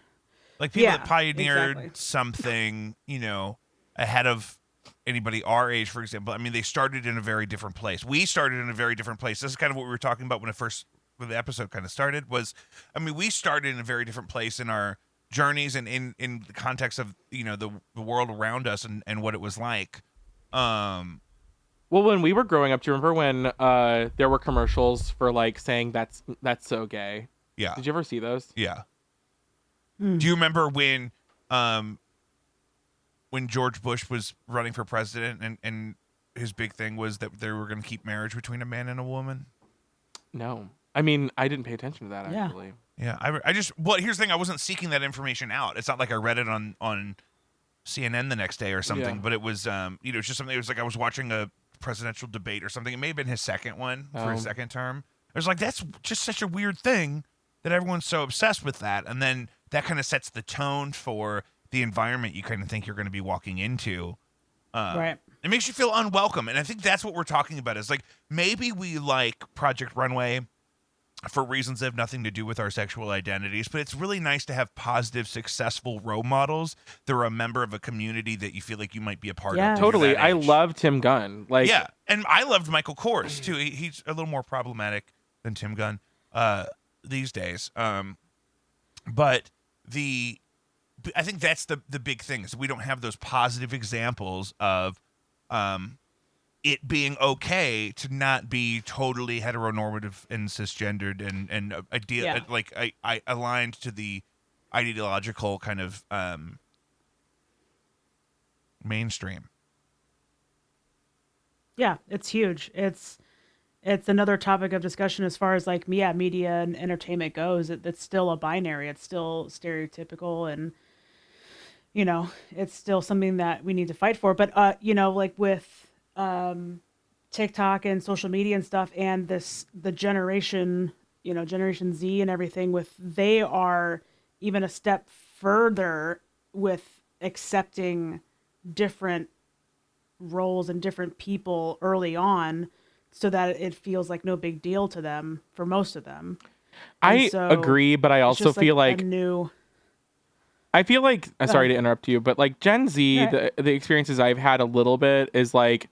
Like people that pioneered exactly. something, you know, ahead of anybody our age, for example. I mean, they started in a very different place. We started in a very different place. This is kind of what we were talking about when the episode kind of started. We started in a very different place in our journeys and in the context of, you know, the world around us and what it was like. Well, when we were growing up, do you remember when there were commercials for like saying that's so gay? Yeah. Did you ever see those? Yeah. Do you remember when George Bush was running for president and his big thing was that they were going to keep marriage between a man and a woman? No. I mean, I didn't pay attention to that, actually. Yeah. Here's the thing. I wasn't seeking that information out. It's not like I read it on CNN the next day or something, but it was, it's just something. It was like I was watching a presidential debate or something. It may have been his second one for his second term. I was like, that's just such a weird thing that everyone's so obsessed with that. And then that kind of sets the tone for the environment you kind of think you're going to be walking into. Right. It makes you feel unwelcome. And I think that's what we're talking about is like, maybe we like Project Runway for reasons that have nothing to do with our sexual identities, but it's really nice to have positive, successful role models that are a member of a community that you feel like you might be a part of. Totally. I love Tim Gunn. Like, yeah. And I loved Michael Kors too. He's a little more problematic than Tim Gunn these days. But I think that's the big thing is we don't have those positive examples of it being okay to not be totally heteronormative and cisgendered and I aligned to the ideological kind of mainstream. Yeah, it's huge. It's another topic of discussion as far as like media and entertainment goes. It's still a binary. It's still stereotypical, and you know, it's still something that we need to fight for. But you know, like with TikTok and social media and stuff, and the Generation Z and everything, they are even a step further with accepting different roles and different people early on, so that it feels like no big deal to them for most of them. I agree, but I also feel like I feel like sorry to interrupt you, but like Gen Z, the experiences I've had a little bit is like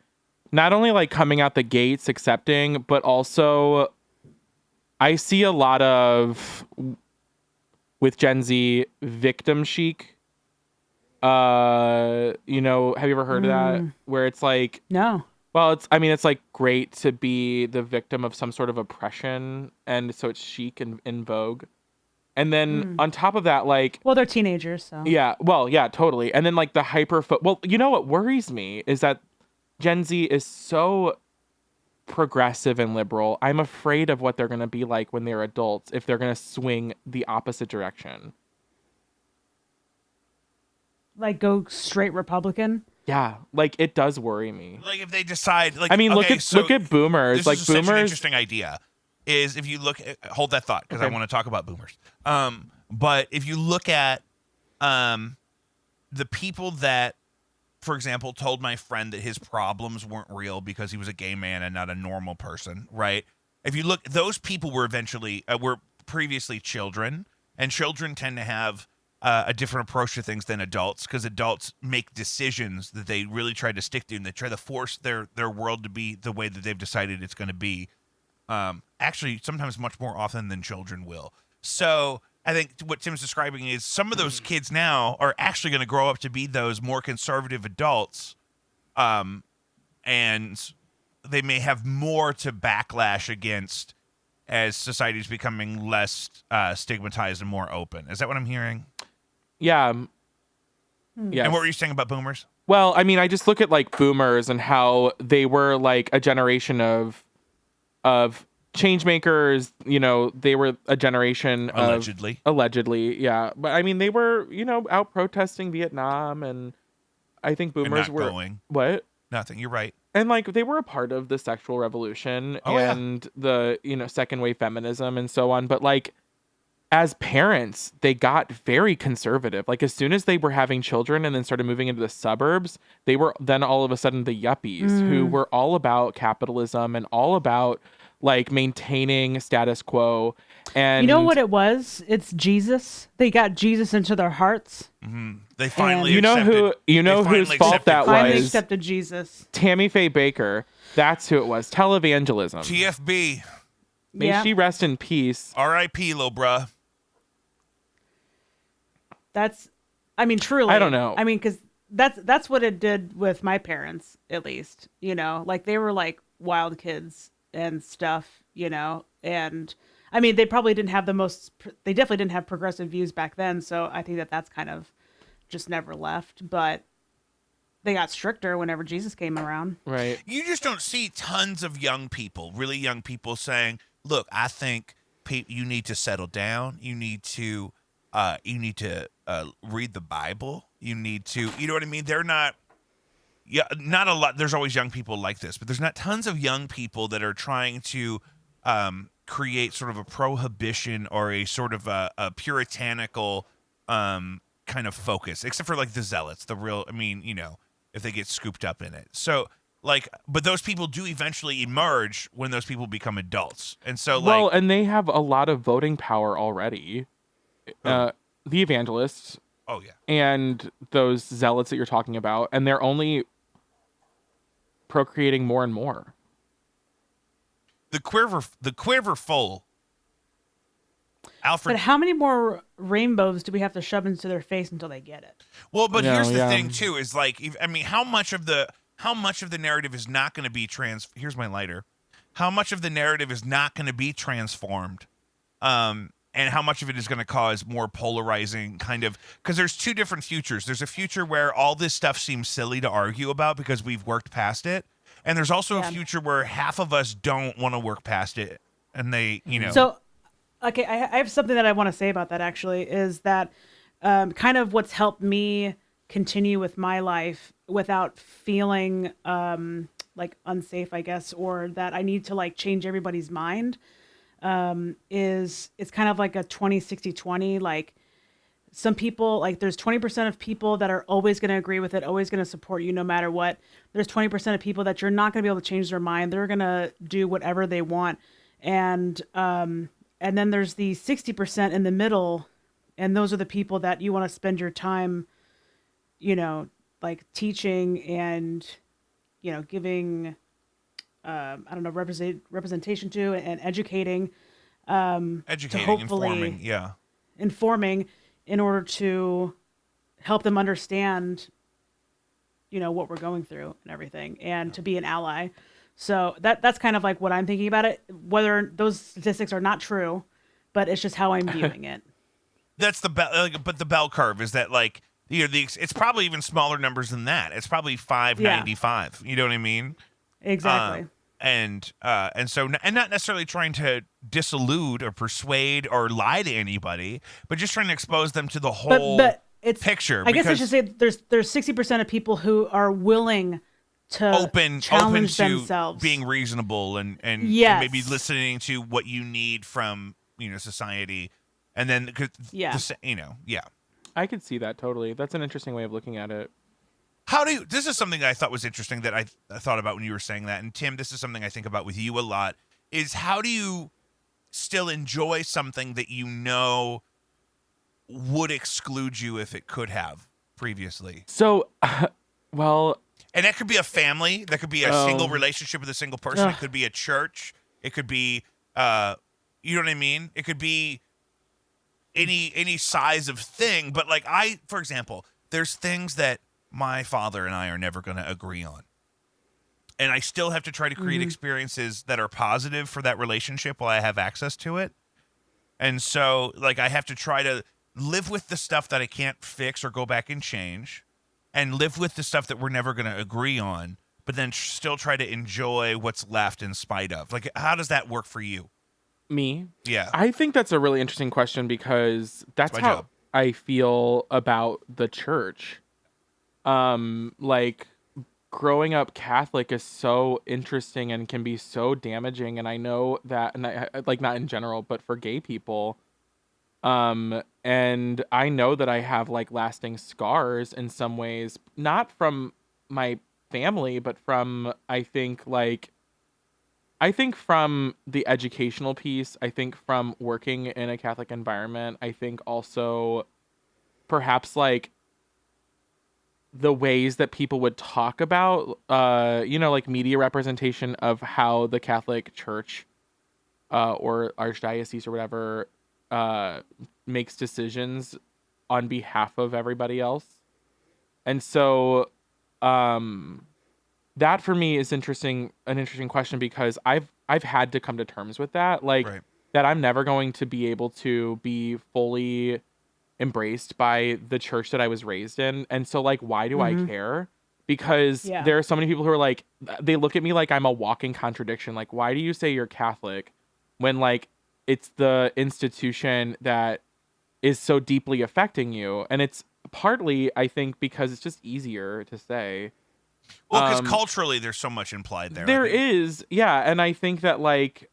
not only like coming out the gates accepting, but also I see a lot of with Gen Z victim chic. Have you ever heard of that? Where it's like no. Well, it's like great to be the victim of some sort of oppression, and so it's chic and in vogue. And then on top of that, like, well, they're teenagers, so yeah, well, yeah, totally. And then like the well, you know what worries me is that Gen Z is so progressive and liberal. I'm afraid of what they're going to be like when they're adults if they're going to swing the opposite direction. like go straight Republican. Yeah, like it does worry me. Like if they decide, like I mean, okay, look at boomers. This like is such an boomers. interesting idea. Is if you look at, hold that thought because I Okay. want to talk about boomers. But if you look at the people that, for example, told my friend that his problems weren't real because he was a gay man and not a normal person, right? If you look, those people were eventually were previously children, and children tend to have a different approach to things than adults because adults make decisions that they really try to stick to and they try to force their world to be the way that they've decided it's going to be. Actually, sometimes much more often than children will. So I think what Tim's describing is some of those kids now are actually going to grow up to be those more conservative adults, and they may have more to backlash against as society's becoming less stigmatized and more open. Is that what I'm hearing? Yeah. Yes. And what were you saying about boomers? Well, I mean, I just look at like boomers and how they were like a generation of change makers. You know, they were a generation Allegedly. Allegedly, yeah. But I mean, they were, you know, out protesting Vietnam, and I think And boomers not were going. what? Nothing. You're right. And like they were a part of the sexual revolution Oh, yeah. and the, you know, second wave feminism and so on. But like as parents, they got very conservative. Like as soon as they were having children and then started moving into the suburbs, they were then all of a sudden the yuppies who were all about capitalism and all about like maintaining status quo. And You know what it was? It's Jesus. They got Jesus into their hearts. They finally you know accepted, whose finally fault accepted that Finally was? accepted Jesus. Tammy Faye Baker. That's who it was. Televangelism. TFB. May Yeah. she rest in peace. R.I.P. Lil bruh. That's, I mean, truly. I don't know. I mean, because that's what it did with my parents, at least. You know, like they were like wild kids and stuff. You know, and I mean, they probably didn't have they definitely didn't have progressive views back then. So I think that's kind of just never left. But they got stricter whenever Jesus came around. Right. You just don't see tons of young people, really young people saying, look, I think you need to settle down. You need to read the Bible. You need to, you know what I mean? They're not, not a lot. There's always young people like this, but there's not tons of young people that are trying to create sort of a prohibition or a sort of a puritanical kind of focus, except for like the zealots, the real, I mean, you know, if they get scooped up in it. So like, but those people do eventually emerge when those people become adults. And so like, Well, and they have a lot of voting power already. The evangelists oh yeah. and those zealots that you're talking about, and they're only procreating more and more. The quiver full. Alfred. But how many more rainbows do we have to shove into their face until they get it? Well, but No, here's the yeah. thing too: is like, I mean, how much of the narrative is not going to be Here's my lighter. How much of the narrative is not going to be transformed, and how much of it is going to cause more polarizing kind of? Because there's two different futures. There's a future where all this stuff seems silly to argue about because we've worked past it, and there's also a future where half of us don't want to work past it, and they, you know. So, okay, I have something that I want to say about that actually, is that kind of what's helped me continue with my life without feeling like unsafe, I guess, or that I need to like change everybody's mind, is it's kind of like a 20-60-20. Like some people, like there's 20% of people that are always going to agree with it, always going to support you no matter what. There's 20% of people that you're not going to be able to change their mind. They're going to do whatever they want. And then there's the 60% in the middle, and those are the people that you want to spend your time, you know, like teaching and, you know, giving, I don't know, representation to and educating. Educating, to hopefully informing, yeah. Informing in order to help them understand, you know, what we're going through and everything, and to be an ally. So that's kind of like what I'm thinking about it, whether those statistics are not true, but it's just how I'm viewing it. that's the bell. But the bell curve is that like it's probably even smaller numbers than that. It's probably 595. You know what I mean? Exactly. And so and not necessarily trying to disillude or persuade or lie to anybody, but just trying to expose them to the whole but it's picture. I guess I should say there's 60% of people who are willing to open challenge to themselves, being reasonable and yes. maybe listening to what you need from society, and then yeah. yeah. I could see that totally. That's an interesting way of looking at it. This is something that I thought was interesting that I thought about when you were saying that. And Tim, this is something I think about with you a lot, is how do you still enjoy something that would exclude you if it could have previously? So, well... And that could be a family. That could be a single relationship with a single person. It could be a church. It could be, you know what I mean? It could be any size of thing. But like for example, there's things that my father and I are never going to agree on. And I still have to try to create experiences that are positive for that relationship while I have access to it. And so like I have to try to live with the stuff that I can't fix or go back and change, and live with the stuff that we're never going to agree on, but then still try to enjoy what's left in spite of. Like, how does that work for you? Me? Yeah. I think that's a really interesting question because that's how job. I feel about the church. Like growing up Catholic is so interesting and can be so damaging. And I know that, and I like not in general, but for gay people, and I know that I have like lasting scars in some ways, not from my family, but from, I think from the educational piece, I think from working in a Catholic environment, I think also perhaps like the ways that people would talk about, like media representation of how the Catholic Church, or archdiocese or whatever, makes decisions on behalf of everybody else. And so that for me is an interesting question, because I've had to come to terms with that, like Right. that I'm never going to be able to be fully embraced by the church that I was raised in. And so like, why do I care? Because there are so many people who are like, they look at me like I'm a walking contradiction. Like, why do you say you're Catholic when like it's the institution that is so deeply affecting you? And it's partly, I think, because it's just easier to say. Well, because culturally there's so much implied there. There is, yeah. And I think that like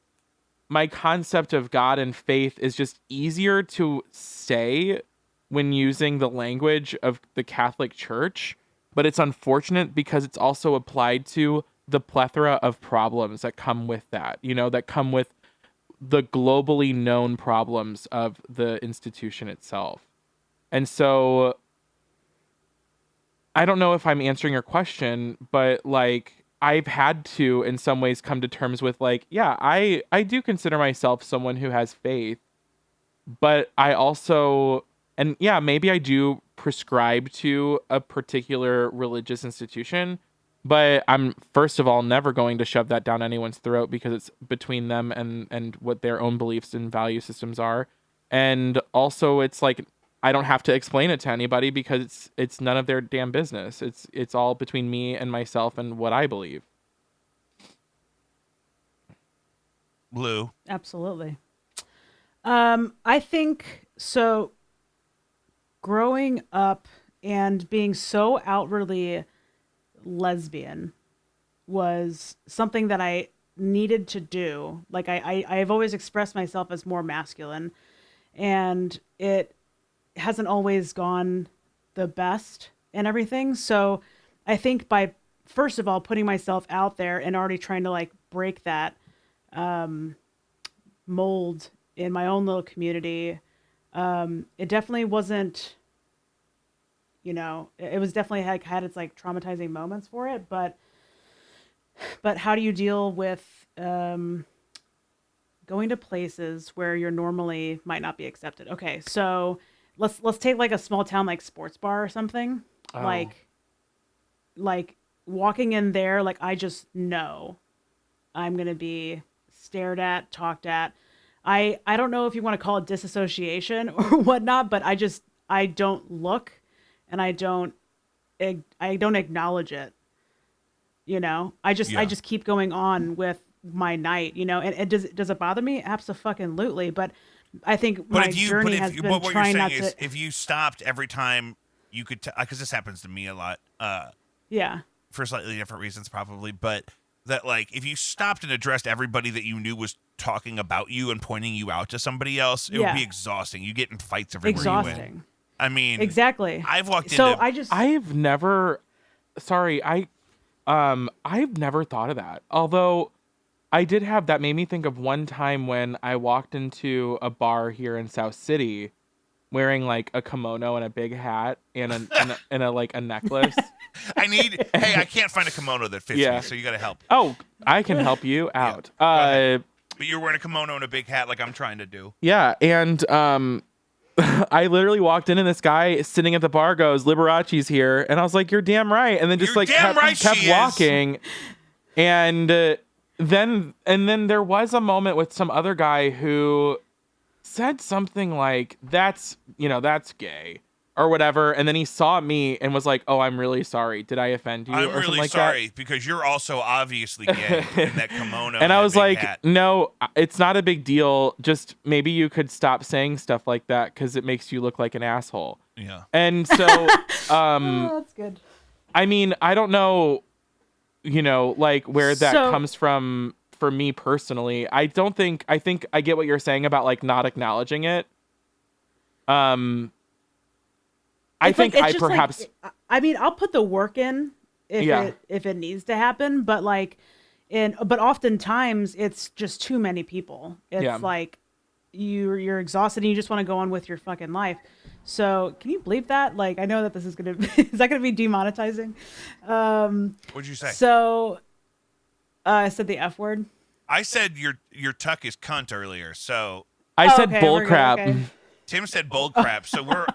my concept of God and faith is just easier to say when using the language of the Catholic Church, but it's unfortunate because it's also applied to the plethora of problems that come with that, that come with the globally known problems of the institution itself. And so I don't know if I'm answering your question, but like I've had to in some ways come to terms with like, yeah, I do consider myself someone who has faith, but I also, and yeah, maybe I do prescribe to a particular religious institution, but I'm first of all never going to shove that down anyone's throat because it's between them and what their own beliefs and value systems are. And also it's like I don't have to explain it to anybody because it's none of their damn business. It's all between me and myself and what I believe. Lou. Absolutely. I think so. Growing up and being so outwardly lesbian was something that I needed to do. Like I've always expressed myself as more masculine, and it hasn't always gone the best and everything. So I think by first of all putting myself out there and already trying to like break that mold in my own little community, it definitely wasn't, it was definitely had its like traumatizing moments for it, but how do you deal with going to places where you're normally might not be accepted? Okay, so let's take like a small town like sports bar or something. Oh. Like walking in there, like I just know I'm gonna be stared at, talked at. I don't know if you want to call it disassociation or whatnot, but I don't look, and I don't acknowledge it. You know, I just keep going on with my night, you know, and does it bother me? Absolutely. But I think my journey has been what trying you're not saying to. is if you stopped every time you could, because this happens to me a lot, Yeah. for slightly different reasons probably, but that like if you stopped and addressed everybody that you knew was talking about you and pointing you out to somebody else, it would be exhausting. You get in fights everywhere you went. I mean, exactly. I've walked So into. I've never thought of that. Although I did have that made me think of one time when I walked into a bar here in South City wearing like a kimono and a big hat and a like a necklace. Hey, I can't find a kimono that fits me, so you got to help. Oh, I can help you out. But you're wearing a kimono and a big hat like I'm trying to do. Yeah, and I literally walked in and this guy sitting at the bar goes, "Liberace's here," and I was like, "You're damn right," and then just You're like damn right kept she walking, and then there was a moment with some other guy who said something like, "That's gay." Or whatever, and then he saw me and was like, "Oh, I'm really sorry. Did I offend you?" I'm or something really like sorry that? because you're also obviously gay in that kimono. And I was that big like, hat. "No, it's not a big deal. Just maybe you could stop saying stuff like that because it makes you look like an asshole." Yeah. And so, Oh, that's good. I mean, I don't know, like where that comes from for me personally. I think I get what you're saying about like not acknowledging it. I think I perhaps. I mean, I'll put the work in if it needs to happen, but but oftentimes it's just too many people. It's like you're exhausted and you just want to go on with your fucking life. So can you believe that? Like, I know that this is gonna is that gonna be demonetizing? What'd you say? So I said the F word. I said your tuck is cunt earlier. So I said bull crap. Okay. Tim said bold crap. So we're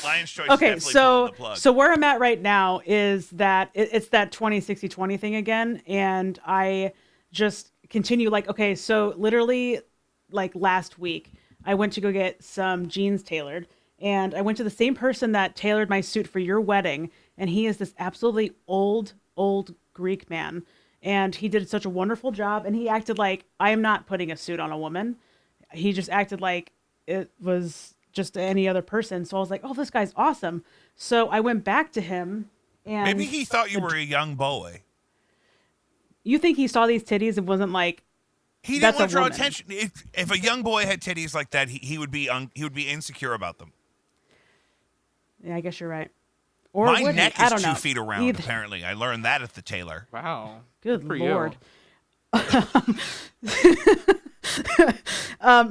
Lion's Choice. Okay, is definitely pulling the plug. so where I'm at right now is that it's that 20-60-20 thing again, and I just continue like, okay, so literally like last week I went to go get some jeans tailored, and I went to the same person that tailored my suit for your wedding, and he is this absolutely old Greek man, and he did such a wonderful job, and he acted like I am not putting a suit on a woman. He just acted like it was just any other person. So I was like, oh, this guy's awesome. So I went back to him, and maybe he thought you were a young boy. You think he saw these titties and wasn't like, he didn't want to draw attention. If a young boy had titties like that, he would be insecure about them. Yeah, I guess you're right. Or my neck is I don't 2 know. feet around. Apparently, I learned that at the tailor. Wow, good Lord.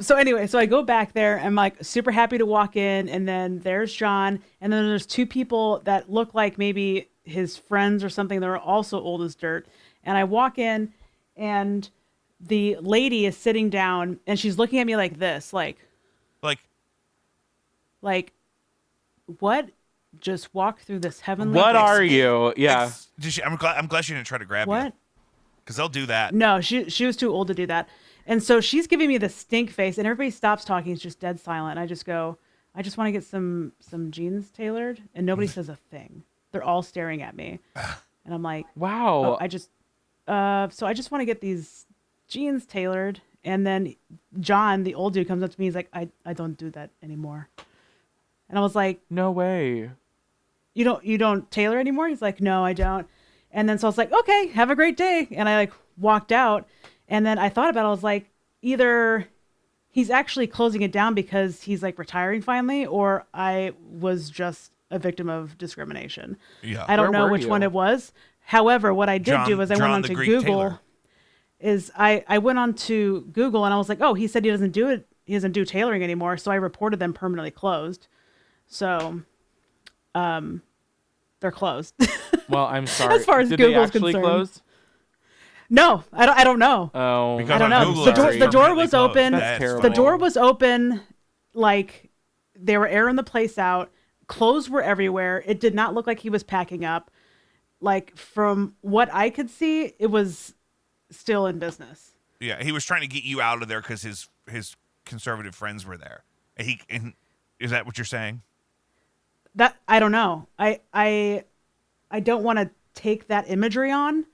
So anyway, so I go back there. I'm like super happy to walk in, and then there's John, and then there's two people that look like maybe his friends or something that are also old as dirt. And I walk in, and the lady is sitting down, and she's looking at me like this, like what? Just walk through this heavenly. What place. are you? Yeah. I'm glad she didn't try to grab you. What? Because they'll do that. No, she was too old to do that. And so she's giving me the stink face, and everybody stops talking. It's just dead silent. I just go, I just want to get some jeans tailored, and nobody says a thing. They're all staring at me, and I'm like, wow. So I just want to get these jeans tailored. And then John, the old dude, comes up to me. He's like, I don't do that anymore. And I was like, no way. You don't tailor anymore? He's like, no, I don't. And then so I was like, okay, have a great day. And I like walked out. And then I thought about it. I was like, either he's actually closing it down because he's like retiring finally, or I was just a victim of discrimination. Yeah. I don't know which one it was. However, what I did do is I went onto Google. I went onto Google and I was like, oh, he said he doesn't do it. He doesn't do tailoring anymore. So I reported them permanently closed. So, they're closed. Well, I'm sorry. As far as Did Google's they actually concerned. Close? No, I don't know. Oh, because I don't know. Google, The door was open. That's terrible. The door was open, like they were airing the place out. Clothes were everywhere. It did not look like he was packing up. Like from what I could see, it was still in business. Yeah, he was trying to get you out of there because his conservative friends were there. And is that what you're saying? That I don't know. I don't want to take that imagery on.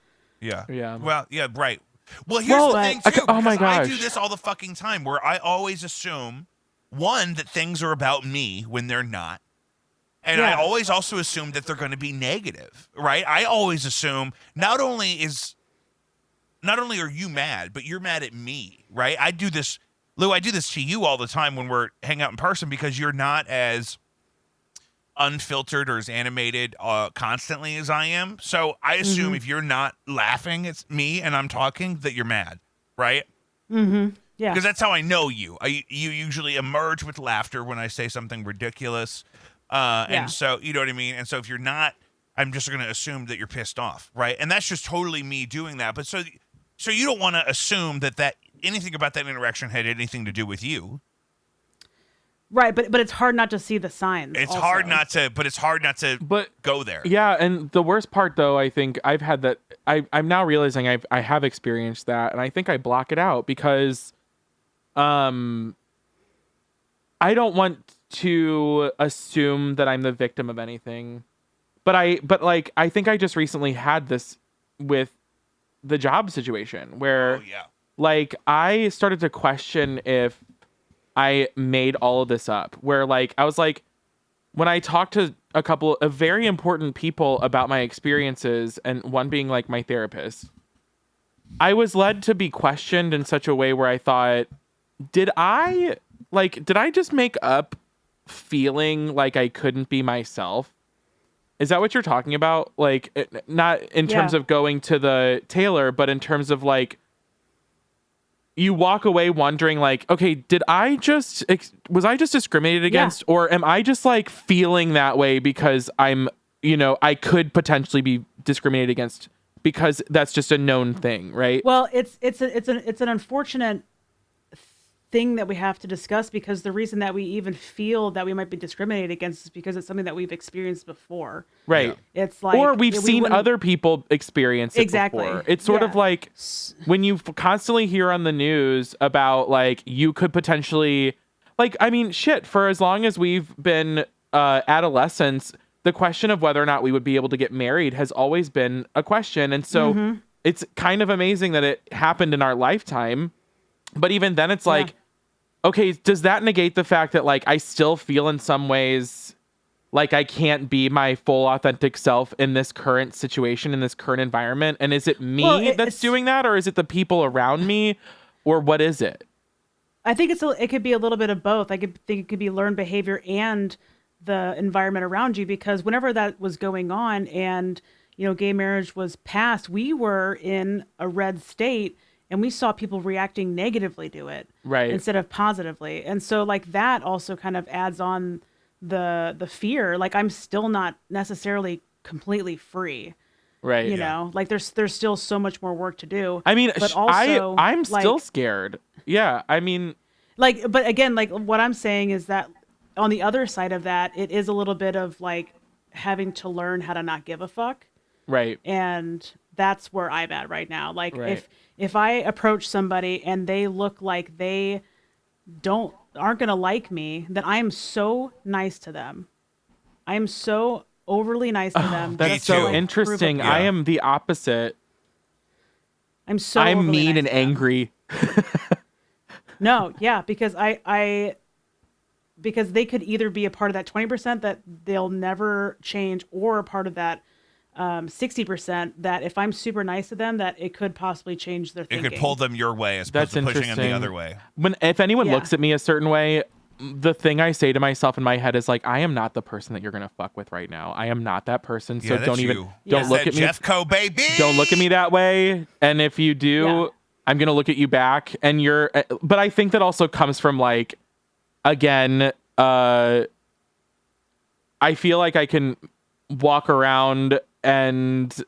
Yeah. Yeah. Well, yeah, right. Well, here's the thing too. Oh my because I do gosh. this all the fucking time, where I always assume, one, that things are about me when they're not. And I Yeah. always also assume that they're going to be negative, right? I always assume not only are you mad, but you're mad at me, right? I do this, Lou, I do this to you all the time when we're hanging out in person, because you're not as unfiltered or as animated constantly as I am. So I assume if you're not laughing at me and I'm talking, that you're mad, right? Yeah. Because that's how I know you. You usually emerge with laughter when I say something ridiculous. And so, you know what I mean? And so if you're not, I'm just going to assume that you're pissed off, right? And that's just totally me doing that. But so you don't want to assume that anything about that interaction had anything to do with you. Right, but it's hard not to see the signs. It's also. hard not to go there. Yeah, and the worst part though, I think I've had that I'm now realizing I have experienced that, and I think I block it out because I don't want to assume that I'm the victim of anything. But I think I just recently had this with the job situation where like I started to question if I made all of this up, where like I was like, when I talked to a couple of very important people about my experiences, and one being like my therapist, I was led to be questioned in such a way where I thought, did I just make up feeling like I couldn't be myself? Is that what you're talking about? Like, not in terms of going to the tailor, but in terms of like, you walk away wondering like, okay, was I just discriminated against? Or am I just like feeling that way because I'm, I could potentially be discriminated against because that's just a known thing, right? Well, it's an unfortunate thing that we have to discuss, because the reason that we even feel that we might be discriminated against is because it's something that we've experienced before. Right. It's like, or we've seen other people experience it before. It's sort of like when you constantly hear on the news about like you could potentially, like, I mean, shit, for as long as we've been adolescents, the question of whether or not we would be able to get married has always been a question. And so it's kind of amazing that it happened in our lifetime. But even then it's like, okay, does that negate the fact that like I still feel in some ways like I can't be my full authentic self in this current situation, in this current environment? And is it me that's doing that, or is it the people around me, or what is it? I think it could be a little bit of both. I think it could be learned behavior and the environment around you, because whenever that was going on and, gay marriage was passed, we were in a red state. And we saw people reacting negatively to it, right, instead of positively. And so like that also kind of adds on the fear. Like I'm still not necessarily completely free, right? You know, like there's still so much more work to do. I mean, but also I'm still scared. Yeah, I mean, like, but again, like what I'm saying is that on the other side of that, it is a little bit of like having to learn how to not give a fuck, right? And that's where I'm at right now. Like if I approach somebody and they look like they aren't going to like me, then I am so nice to them. I am so overly nice to them. That's so interesting. I am the opposite. I'm mean nice and angry. No, yeah, because because they could either be a part of that 20% that they'll never change, or a part of that 60% that if I'm super nice to them, that it could possibly change their thinking. It could pull them your way as opposed to pushing them the other way. If anyone looks at me a certain way, the thing I say to myself in my head is like, I am not the person that you're gonna fuck with right now. I am not that person. So don't look at me. Jeffco, baby. Don't look at me that way. And if you do, I'm gonna look at you back. And but I think that also comes from like, again, I feel like I can walk around and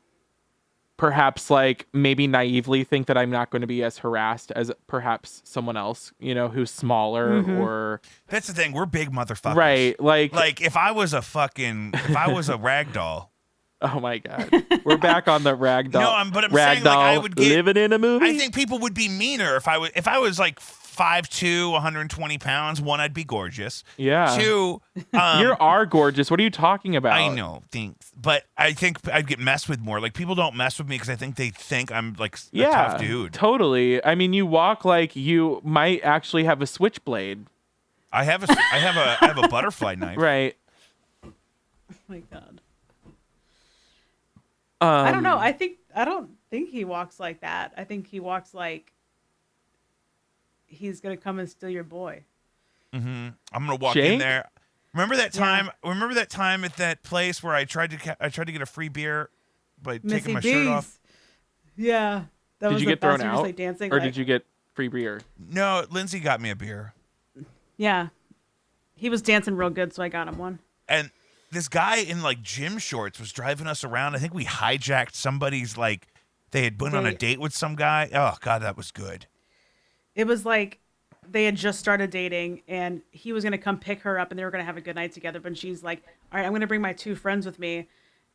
perhaps like maybe naively think that I'm not going to be as harassed as perhaps someone else, who's smaller or... That's the thing. We're big motherfuckers. Right. Like if I was a rag doll. Oh my God. We're back on the rag doll. No, but I'm saying like I would get... living in a movie? I think people would be meaner if I was like 5'2", 120 pounds. One, I'd be gorgeous. Yeah. Two, You are gorgeous. What are you talking about? I know, thanks. But I think I'd get messed with more. Like, people don't mess with me because I think they think I'm like a tough dude. Totally. I mean, you walk like you might actually have a switchblade. I have a butterfly knife. Right. Oh my God. I don't know. I don't think he walks like that. I think he walks like he's gonna come and steal your boy. Mm-hmm. I'm gonna walk Jake? in there. Remember that time? Remember that time at that place where I tried to get a free beer by taking my shirt off? Yeah. That Did was you the get thrown best. You were just, out, like, dancing, or like, did you get free beer? No, Lindsay got me a beer. Yeah. He was dancing real good, so I got him one. And this guy in like gym shorts was driving us around. I think we hijacked somebody's, like, they had been on a date with some guy. Oh God, that was good. It was like they had just started dating, and he was gonna come pick her up, and they were gonna have a good night together. But she's like, "All right, I'm gonna bring my 2 friends with me,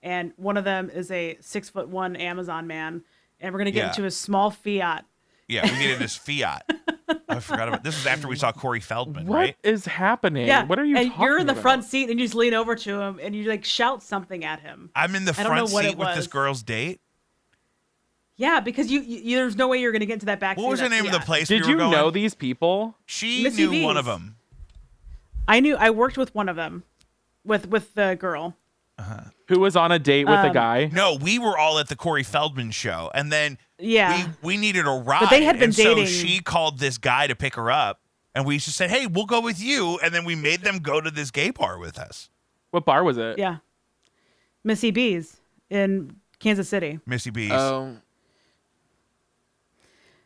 and one of them is a 6'1" Amazon man, and we're gonna get into a small Fiat." Yeah, we needed this Fiat. I forgot about this. Was after we saw Corey Feldman, What right? is happening? Yeah. What are you and talking you're in the about? front seat, and you just lean over to him, and you like shout something at him. I'm in the I don't know front what seat it with this was. girl's date. Yeah, because you there's no way you're gonna get into that back seat. What was the name of the place Did we you were going? know these people? She Missy knew one B's. of them. I worked with one of them, with the girl. Who was on a date with a guy? No, we were all at the Corey Feldman show, and then Yeah. we needed a ride. But they had been and dating. So she called this guy to pick her up, and we just said, "Hey, we'll go with you." And then we made them go to this gay bar with us. What bar was it? Yeah. Missy B's in Kansas City. Missy B's. Oh,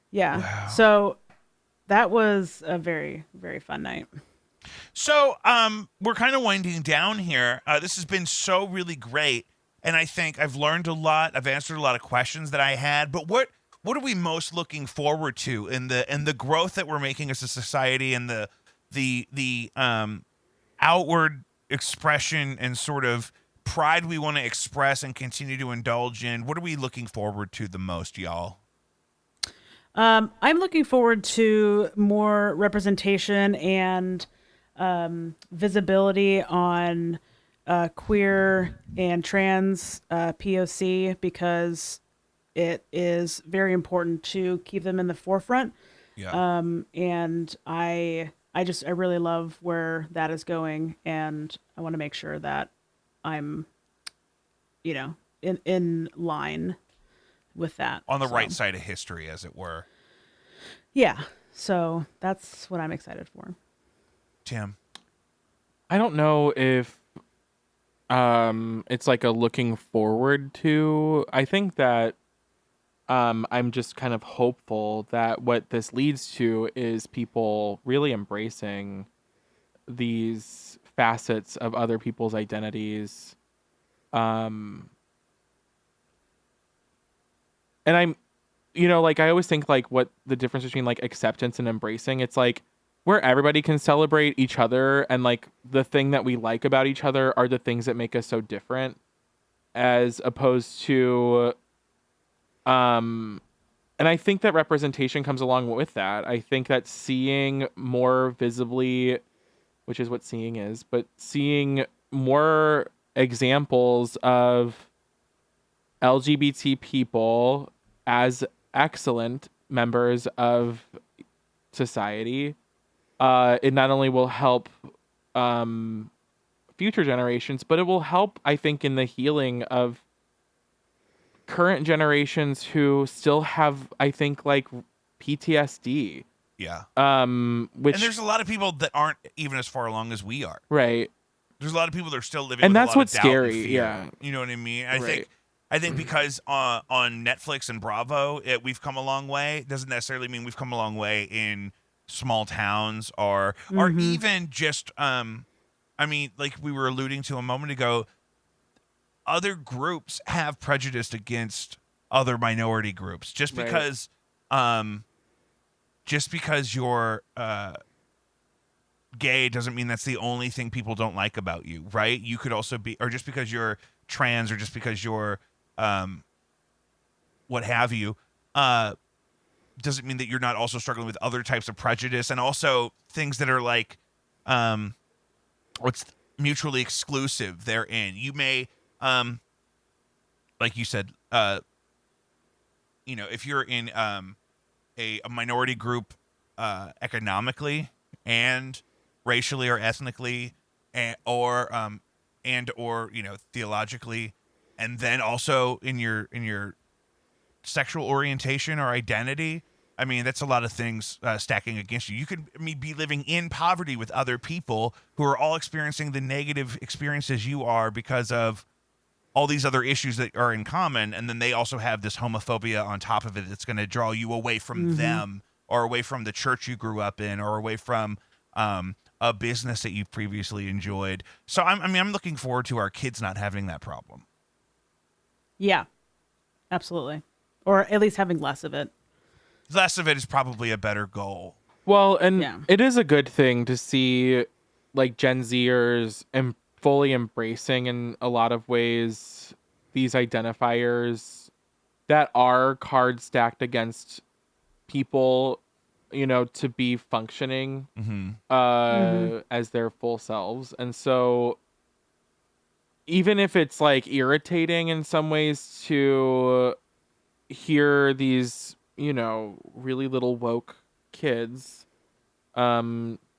Yeah. Wow. So that was a very, very fun night. So, we're kind of winding down here. This has been so really great, and I think I've learned a lot. I've answered a lot of questions that I had. But what are we most looking forward to in the growth that we're making as a society, and the outward expression and sort of pride we want to express and continue to indulge in? What are we looking forward to the most, y'all? I'm looking forward to more representation and visibility on queer and trans POC, because it is very important to keep them in the forefront. Yeah. And I really love where that is going, and I want to make sure that I'm, in line with that. On the So, right side of history, as it were. Yeah. So that's what I'm excited for. Tim. I don't know if it's like a looking forward to. I think that I'm just kind of hopeful that what this leads to is people really embracing these facets of other people's identities. And I'm, like, I always think like what the difference between like acceptance and embracing, it's like where everybody can celebrate each other, and like the thing that we like about each other are the things that make us so different, as opposed to, and I think that representation comes along with that. I think that seeing more visibly, which is what seeing is, but seeing more examples of LGBT people as excellent members of society, it not only will help future generations, but it will help, I think, in the healing of current generations who still have, I think, like PTSD. Yeah. Which, and there's a lot of people that aren't even as far along as we are. right. There's a lot of people that are still living And with that's a lot what's of doubt and scary, fear. yeah. You know what I mean? Right. I think because on Netflix and Bravo, we've come a long way. Doesn't necessarily mean we've come a long way in small towns or even just I mean, like we were alluding to a moment ago, other groups have prejudice against other minority groups just because you're gay doesn't mean that's the only thing people don't like about you, right? You could also be, or just because you're trans, or just because you're what have you, doesn't mean that you're not also struggling with other types of prejudice and also things that are like what's mutually exclusive therein. You may like you said, if you're in a minority group economically and racially or ethnically or theologically, and then also in your sexual orientation or identity, I mean, that's a lot of things stacking against you. You could be living in poverty with other people who are all experiencing the negative experiences you are because of all these other issues that are in common, and then they also have this homophobia on top of it that's going to draw you away from them or away from the church you grew up in or away from a business that you previously enjoyed. So I'm looking forward to our kids not having that problem. Yeah, absolutely. Or at least having less of it. Less of it is probably a better goal. Well, and it is a good thing to see like Gen Zers fully embracing in a lot of ways these identifiers that are cards stacked against people, to be functioning as their full selves. And so even if it's like irritating in some ways to hear these, really little woke kids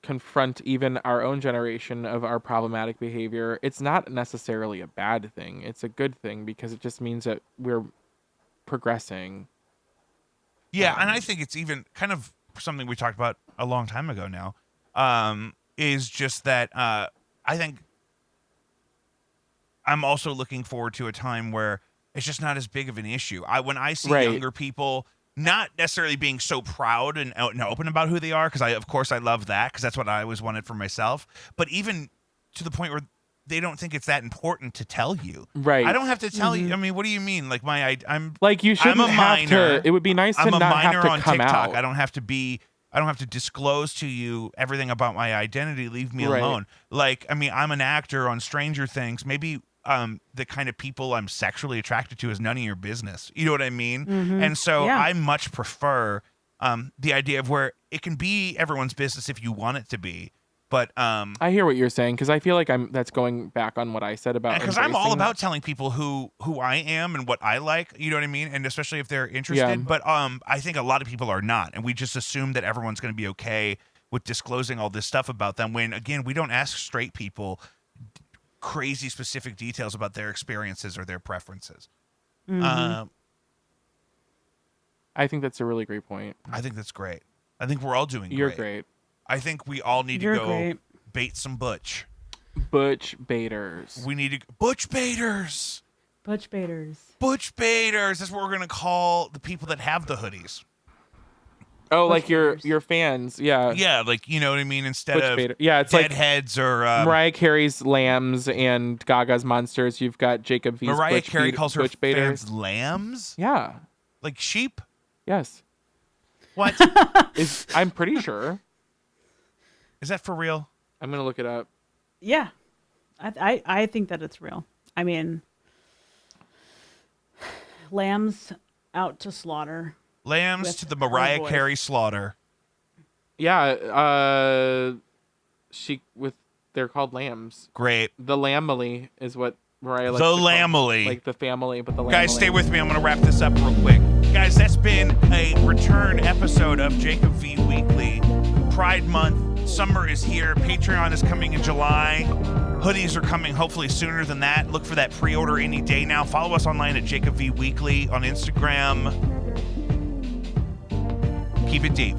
confront even our own generation of our problematic behavior, it's not necessarily a bad thing. It's a good thing because it just means that we're progressing. Yeah, and I think it's even kind of something we talked about a long time ago now, is just that I think I'm also looking forward to a time where it's just not as big of an issue. When I see younger people not necessarily being so proud and out and open about who they are, because of course I love that, because that's what I always wanted for myself, but even to the point where they don't think it's that important to tell you. Right. I don't have to tell you. I mean, what do you mean? Like I'm like, you shouldn't I'm a have minor. to. It would be nice to I'm a not minor have to on come TikTok. out. I don't have to disclose to you everything about my identity. Leave me alone. Like, I mean, I'm an actor on Stranger Things. Maybe the kind of people I'm sexually attracted to is none of your business. You know what I mean? And so I much prefer the idea of where it can be everyone's business if you want it to be. But I hear what you're saying, because I feel like that's going back on what I said about because I'm all about telling people who I am and what I like. You know what I mean? And especially if they're interested. Yeah. But I think a lot of people are not, and we just assume that everyone's going to be okay with disclosing all this stuff about them. When again, we don't ask straight people crazy specific details about their experiences or their preferences. I think that's a really great point. I think that's great. I think we're all doing You're great. I think we all need to go bait some butch. Butch baiters. We need to butch baiters. Butch baiters. Butch baiters. That's what we're gonna call the people that have the hoodies. Oh, Butch like baiters. your fans, yeah. Yeah, like, you know what I mean? Instead Butch of baiter. Yeah, it's like Deadheads or Mariah Carey's Lambs and Gaga's Monsters. You've got Jacob V's Mariah Carey calls her Butch baiters. fans lambs? Yeah. Like sheep? Yes. What? I'm pretty sure. Is that for real? I'm gonna look it up. Yeah, I think that it's real. I mean, lambs out to slaughter. Lambs to the Mariah Carey slaughter. Yeah, they're called lambs. Great. The Lamely is what Mariah likes The to call them. Lamely. Like the family, but the Lamely. Guys, stay with me. I'm going to wrap this up real quick. Guys, that's been a return episode of Jacob V Weekly. Pride Month. Summer is here. Patreon is coming in July. Hoodies are coming hopefully sooner than that. Look for that pre-order any day now. Follow us online at Jacob V Weekly on Instagram. Keep it deep.